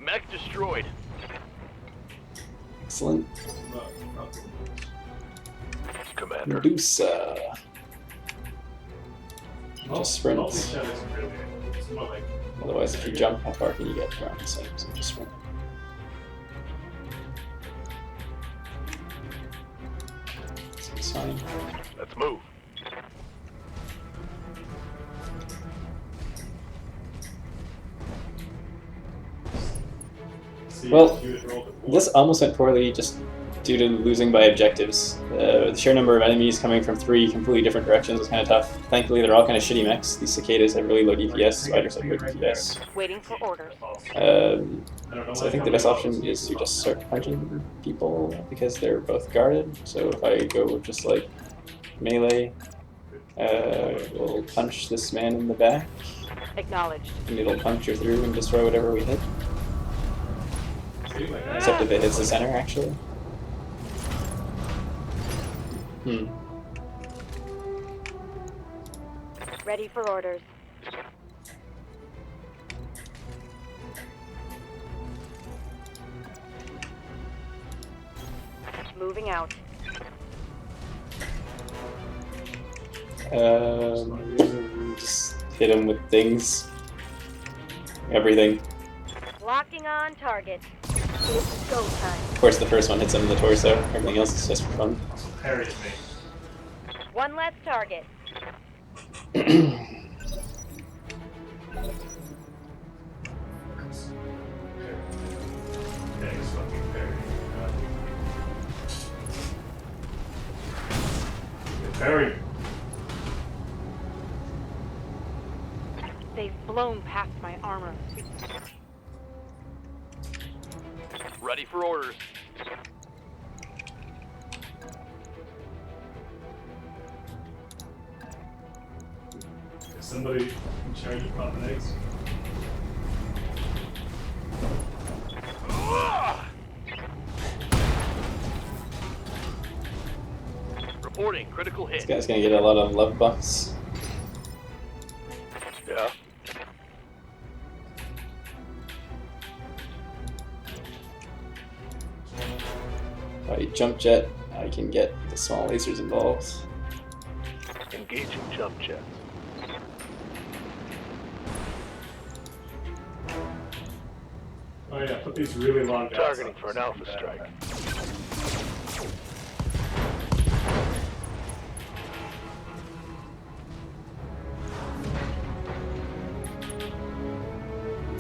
Mech destroyed. Excellent. Commander. Medusa. Just sprint. Multi-shot isn't really. It's more like. Otherwise, if you jump, how far can you get around the same? So just sprint. It's fine. Let's move. See Well, if you had rolled a four. This almost went poorly just due to losing by objectives. The sheer number of enemies coming from 3 completely different directions was kind of tough. Thankfully, they're all kind of shitty mechs. These cicadas have really low DPS, spiders have good DPS. Waiting for orders. So I think the best option is to just start punching people because they're both guarded. So if I go with just like melee, we'll punch this man in the back, Acknowledged. and it'll puncture through and destroy whatever we hit. See, like that. Except if it hits the center, actually. Ready for orders. Moving out. Just hit him with things. Everything. Locking on target. It's go time. Of course, the first one hits him in the torso. Everything else is just for fun. Parry me. One less target. Thanks, fucking parry. Parry. They've blown past my armor. Ready for orders. Is somebody in charge of popping eggs? Reporting critical This hit. guy's gonna get a lot of love buffs. Yeah. If I jump jet, I can get the small lasers involved. Engaging jump jets. Oh yeah, put these really long dots Targeting on for an this. alpha strike.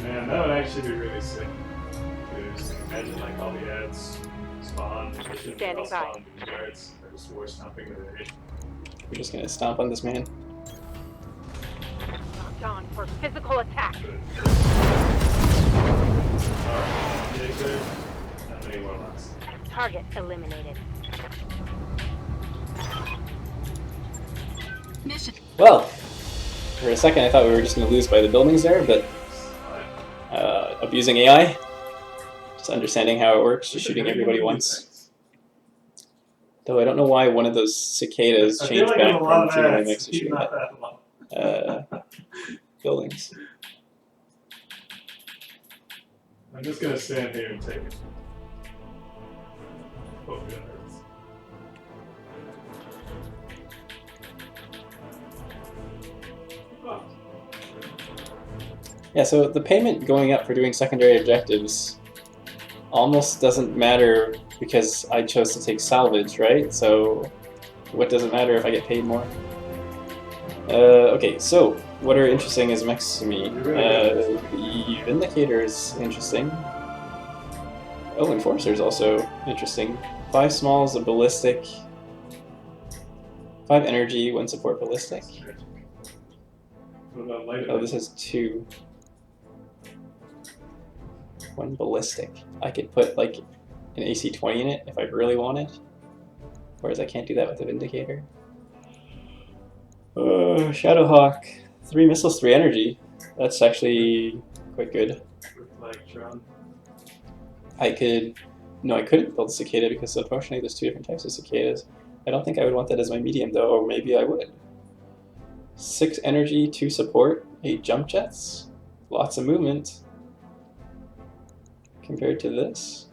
Man, that would actually be really sick. Because imagine like all the ads spawn, missions, Standing all by. spawn in yards. They're just war stomping the area. We're just gonna stomp on this man. Locked on for physical attack. Alright, yeah, good. Not many warlocks. Target eliminated. Mission. Well, for a second I thought we were just gonna lose by the buildings there, but abusing AI, just understanding how it works, just shooting everybody once. Though I don't know why one of those cicadas I feel changed like in back a lot from of shooting ads, mimics to he's shooting not at that long. buildings. I'm just gonna stand here and take it. Oh, that hurts. Oh. Yeah, so the payment going up for doing secondary objectives almost doesn't matter because I chose to take salvage, right? So what does it matter if I get paid more? Okay, so what are interesting is mechs to me. The Vindicator is interesting. Oh, Enforcer is also interesting. 5 smalls, a ballistic. 5 energy, 1 support ballistic. What about light Oh, this is 2. 1 ballistic. I could put like an AC-20 in it if I really wanted. Whereas I can't do that with the Vindicator. Shadowhawk. 3 missiles, 3 energy. That's actually quite good. Electron. I could... No, I couldn't build Cicada because unfortunately there's 2 different types of cicadas. I don't think I would want that as my medium though, or maybe I would. 6 energy, 2 support, 8 jump jets. Lots of movement. Compared to this.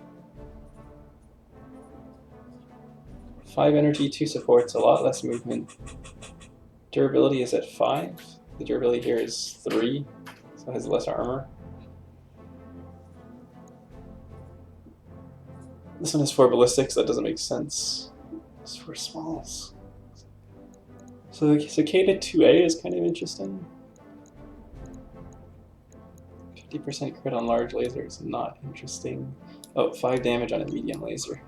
5 energy, 2 supports, a lot less movement. Durability is at 5. The durability here is 3, so it has less armor. This one is 4 ballistics, that doesn't make sense. It's 4 smalls. So the Cicada 2A is kind of interesting. 50% crit on large lasers, not interesting. Oh, 5 damage on a medium laser.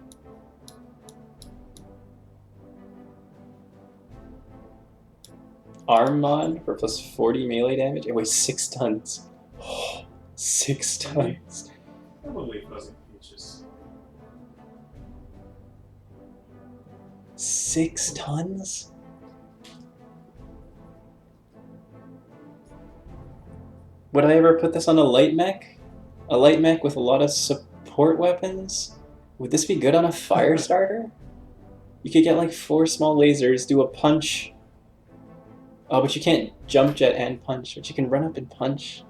Arm mod for plus 40 melee damage. It weighs 6 tons. Oh, 6 tons. Probably fuzzy peaches. 6 tons? Would I ever put this on a light mech? A light mech with a lot of support weapons? Would this be good on a fire starter? You could get like 4 small lasers, do a punch. Oh, but you can't jump jet and punch, but you can run up and punch.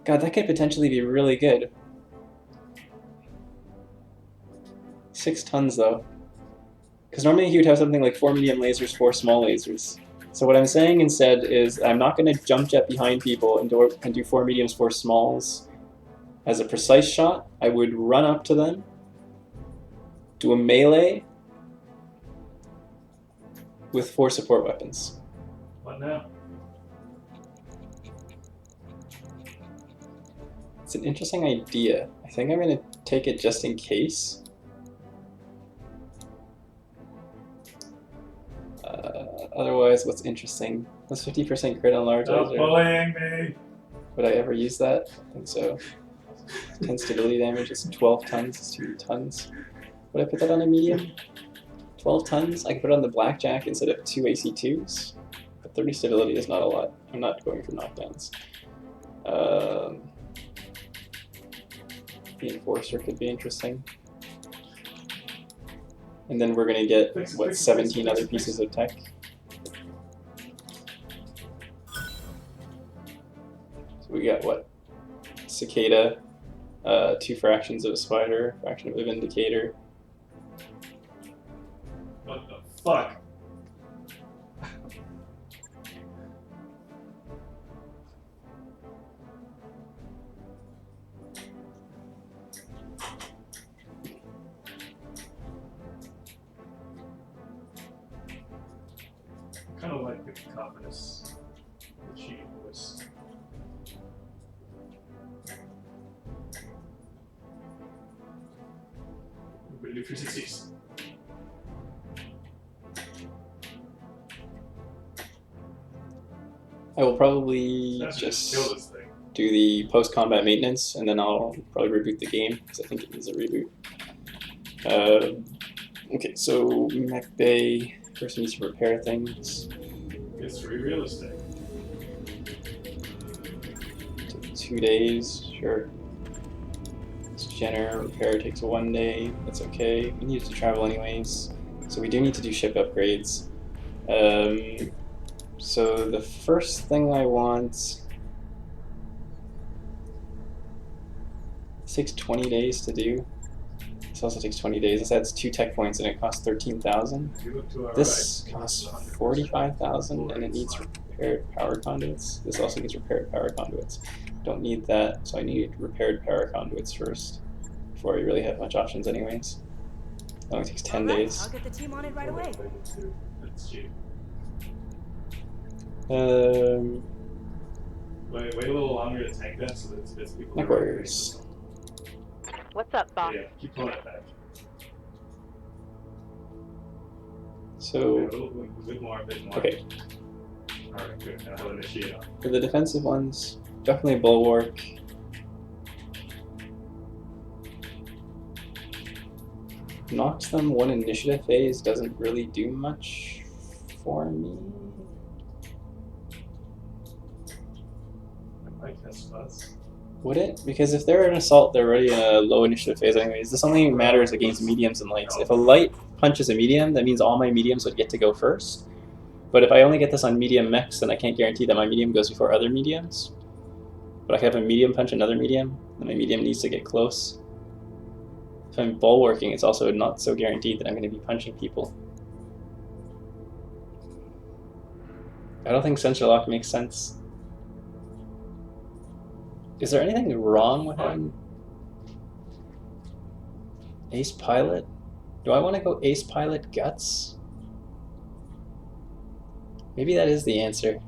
God, that could potentially be really good. 6 tons though. Because normally you would have something like 4 medium lasers, 4 small lasers. So what I'm saying instead is I'm not going to jump jet behind people and do 4 mediums, 4 smalls as a precise shot. I would run up to them, do a melee with 4 support weapons. What now? It's an interesting idea. I think I'm going to take it just in case. Otherwise, what's interesting? That's 50% crit on large Stop laser. bullying me! Would I ever use that? I think so. 10 stability damage, it's 12 tons, it's 2 tons. Would I put that on a medium? 12 tons? I could put it on the blackjack instead of 2 AC2s. But 30 stability is not a lot. I'm not going for knockdowns. The Enforcer could be interesting. And then we're gonna get, what, 17 other pieces of tech? So we got, what? Cicada, 2 fractions of a spider, fraction of a vindicator. What the fuck? I kind of like the confidence, the cheating voice. Everybody do 360s. I will probably That's just kill this thing. do the post-combat maintenance, and then I'll probably reboot the game, because I think it needs a reboot. Okay, so Mech Bay first needs to repair things. It's realistic. 2 days, sure. Jenner repair takes 1 day, that's okay. We need to travel anyways, so we do need to do ship upgrades. So the first thing I want... This takes 20 days to do. This also takes 20 days. This adds 2 tech points and it costs 13,000. This costs 45,000 and it needs repaired power conduits. This also needs repaired power conduits. Don't need that, so I need repaired power conduits first before I really have much options anyways. It only takes 10 days. I'll get the team on it right away. That's cheap. Um, Wait a little longer to tank that so that it's people. Mech Warriors. What's up, boss? Yeah, keep pulling it back. So, A bit more. okay, Alright, good. Now I'll initiate on. for the defensive ones, definitely Bulwark. Knocks them 1 initiative phase doesn't really do much for me. I might have spots. Would it? Because if they're an assault, they're already in a low initiative phase anyways. This only matters against mediums and lights. If a light punches a medium, that means all my mediums would get to go first. But if I only get this on medium mechs, then I can't guarantee that my medium goes before other mediums. But I can have a medium punch another medium, and my medium needs to get close. If I'm bulwarking, it's also not so guaranteed that I'm going to be punching people. I don't think Sensor Lock makes sense. Is there anything wrong with having Ace Pilot? Do I want to go Ace Pilot Guts? Maybe that is the answer.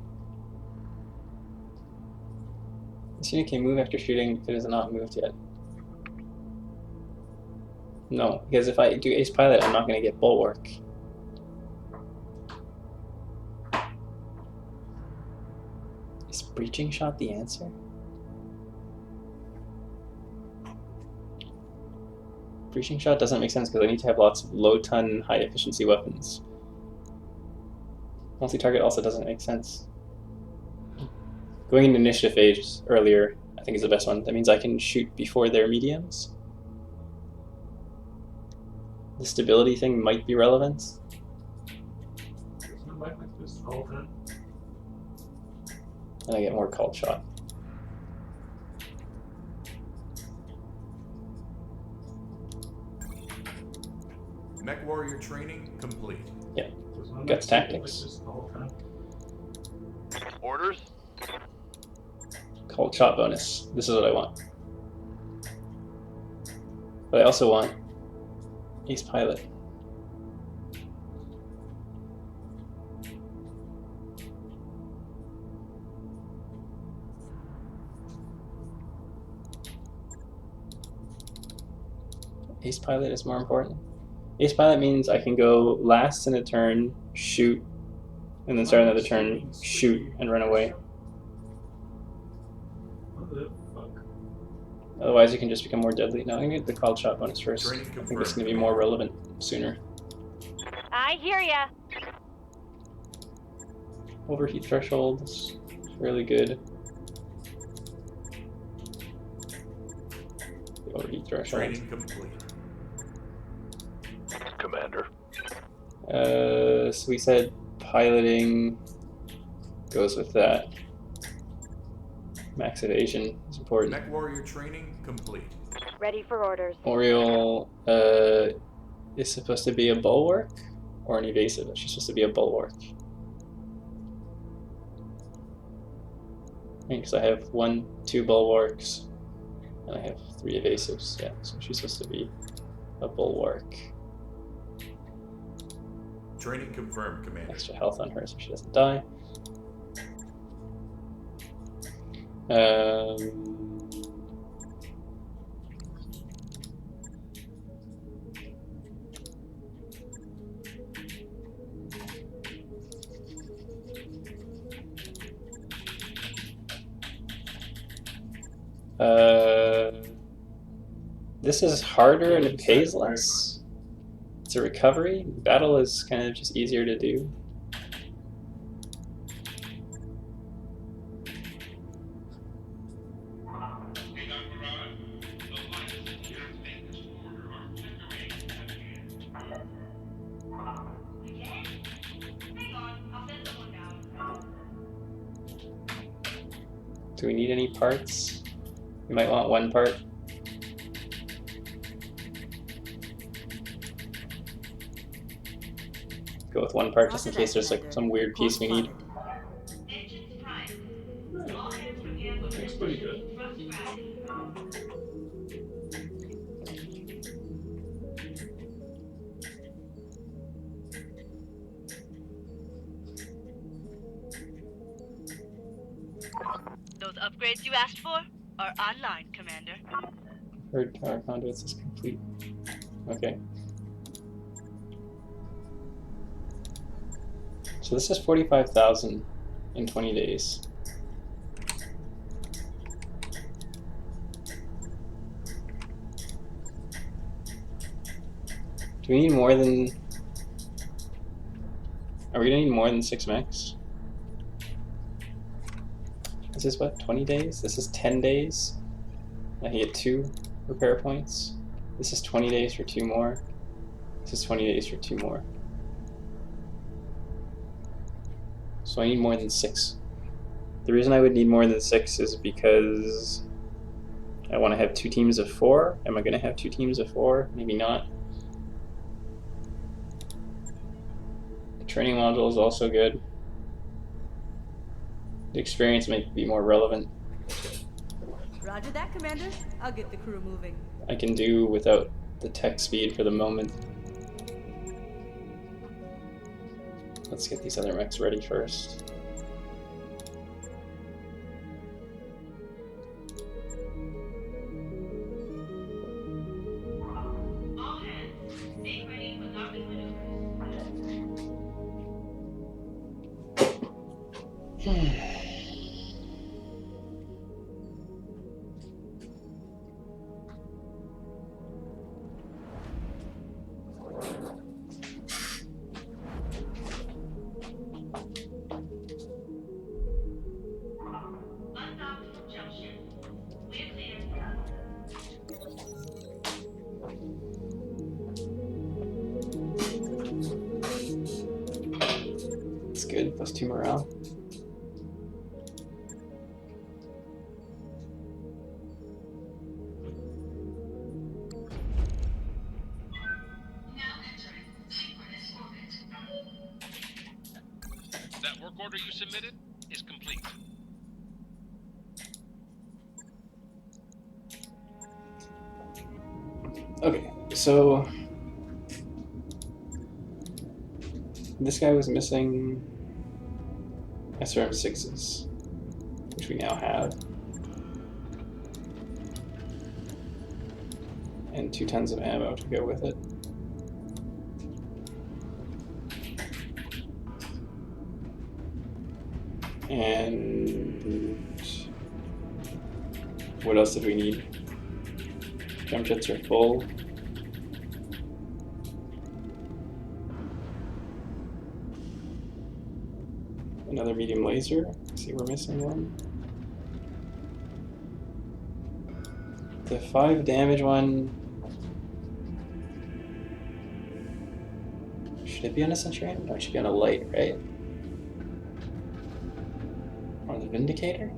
This unit can move after shooting if it is not moved yet. No, because if I do Ace Pilot, I'm not going to get Bulwark. Is Breaching Shot the answer? Breaching Shot doesn't make sense because I need to have lots of low-ton, high-efficiency weapons. Multi-target also doesn't make sense. Going into initiative phase earlier, I think is the best one. That means I can shoot before their mediums. The stability thing might be relevant. And I get more called shot. Mech Warrior training complete. Yeah. Guts Tactics. Orders? Called shot bonus. This is what I want. But I also want Ace Pilot. Ace Pilot is more important. Ace Pilot means I can go last in a turn, shoot and then start another turn, shoot, and run away. What the fuck? Otherwise, you can just become more deadly. No, I'm gonna get the called shot bonus first. Training I think it's gonna be confirmed. more relevant sooner. I hear ya. Overheat threshold is fairly good. The overheat threshold. Training complete. Commander. So we said piloting goes with that. Max evasion is important. Mech warrior training complete. Ready for orders. Oriole is supposed to be a bulwark or an evasive. She's supposed to be a bulwark. Because I have 2 bulwarks, and I have 3 evasives. Yeah, so she's supposed to be a bulwark. Training confirmed, Commander. Extra health on her so she doesn't die. This is harder and it pays less. It's a recovery. Battle is kind of just easier to do. Do we need any parts? We might want 1 part. Go with 1 part just in case there's like some weird piece we need. Looks pretty good. Those upgrades you asked for are online, Commander. Third tower conduits is complete. Okay. So this is 45,000 in 20 days. Do we need more than... Are we gonna need more than 6 mechs? This is what, 20 days? This is 10 days? I can get 2 repair points. This is 20 days for 2 more. This is 20 days for 2 more. So I need more than 6. The reason I would need more than 6 is because I want to have 2 teams of 4. Am I going to have 2 teams of 4? Maybe not. The training module is also good. The experience might be more relevant. Roger that, Commander. I'll get the crew moving. I can do without the tech speed for the moment. Let's get these other mechs ready first. All hands, stay ready for docking maneuvers. Undocked junction. We're clear. It's good, plus 2 morale. That work order you submitted is complete. Okay, so this guy was missing SRM6s, which we now have, and 2 tons of ammo to go with it. And what else did we need? Jump jets are full. Another medium laser. See, we're missing one. The 5 damage one. Should it be on a Centurion? No, it should be on a light, right? Or the Vindicator?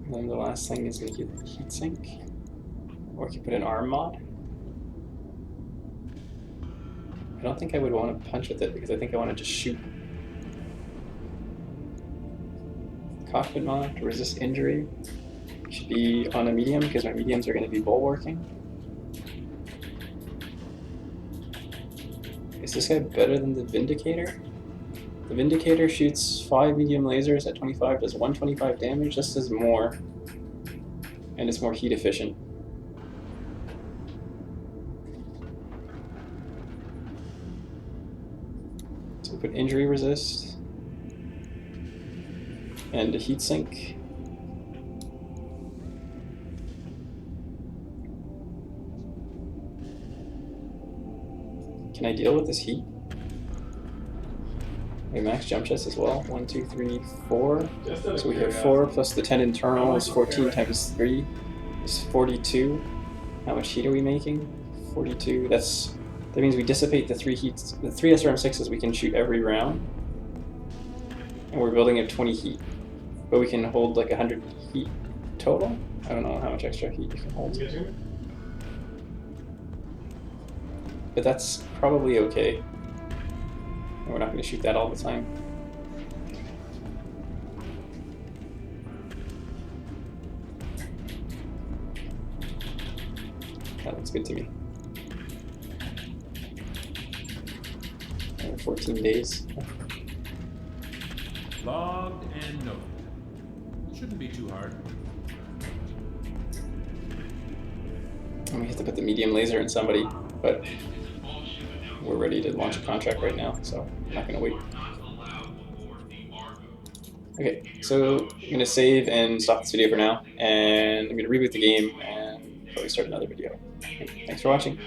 And then the last thing is make it heat sink. Or you could put an arm mod. I don't think I would want to punch with it because I think I want to just shoot. Cockpit mod to resist injury. Should be on a medium because my mediums are going to be bulwarking. Is this guy better than the Vindicator? The Vindicator shoots 5 medium lasers at 25, does 125 damage, just does more. And it's more heat efficient. So we put injury resist. And a heat sink. Can I deal with this heat? We max jump chest as well. 1, 2, 3, 4. So we have 4 plus the 10 internal is 14 times 3 is 42. How much heat are we making? 42. That means we dissipate the 3 heats. The 3 SRM6s we can shoot every round. And we're building up 20 heat. But we can hold like 100 heat total? I don't know how much extra heat you can hold. But that's probably okay. And we're not going to shoot that all the time. That looks good to me. 14 days. Logged and noted. Shouldn't be too hard. And we have to put the medium laser in somebody, but we're ready to launch a contract right now, so I'm not going to wait. Okay, so I'm going to save and stop this video for now, and I'm going to reboot the game and probably start another video. Thanks for watching.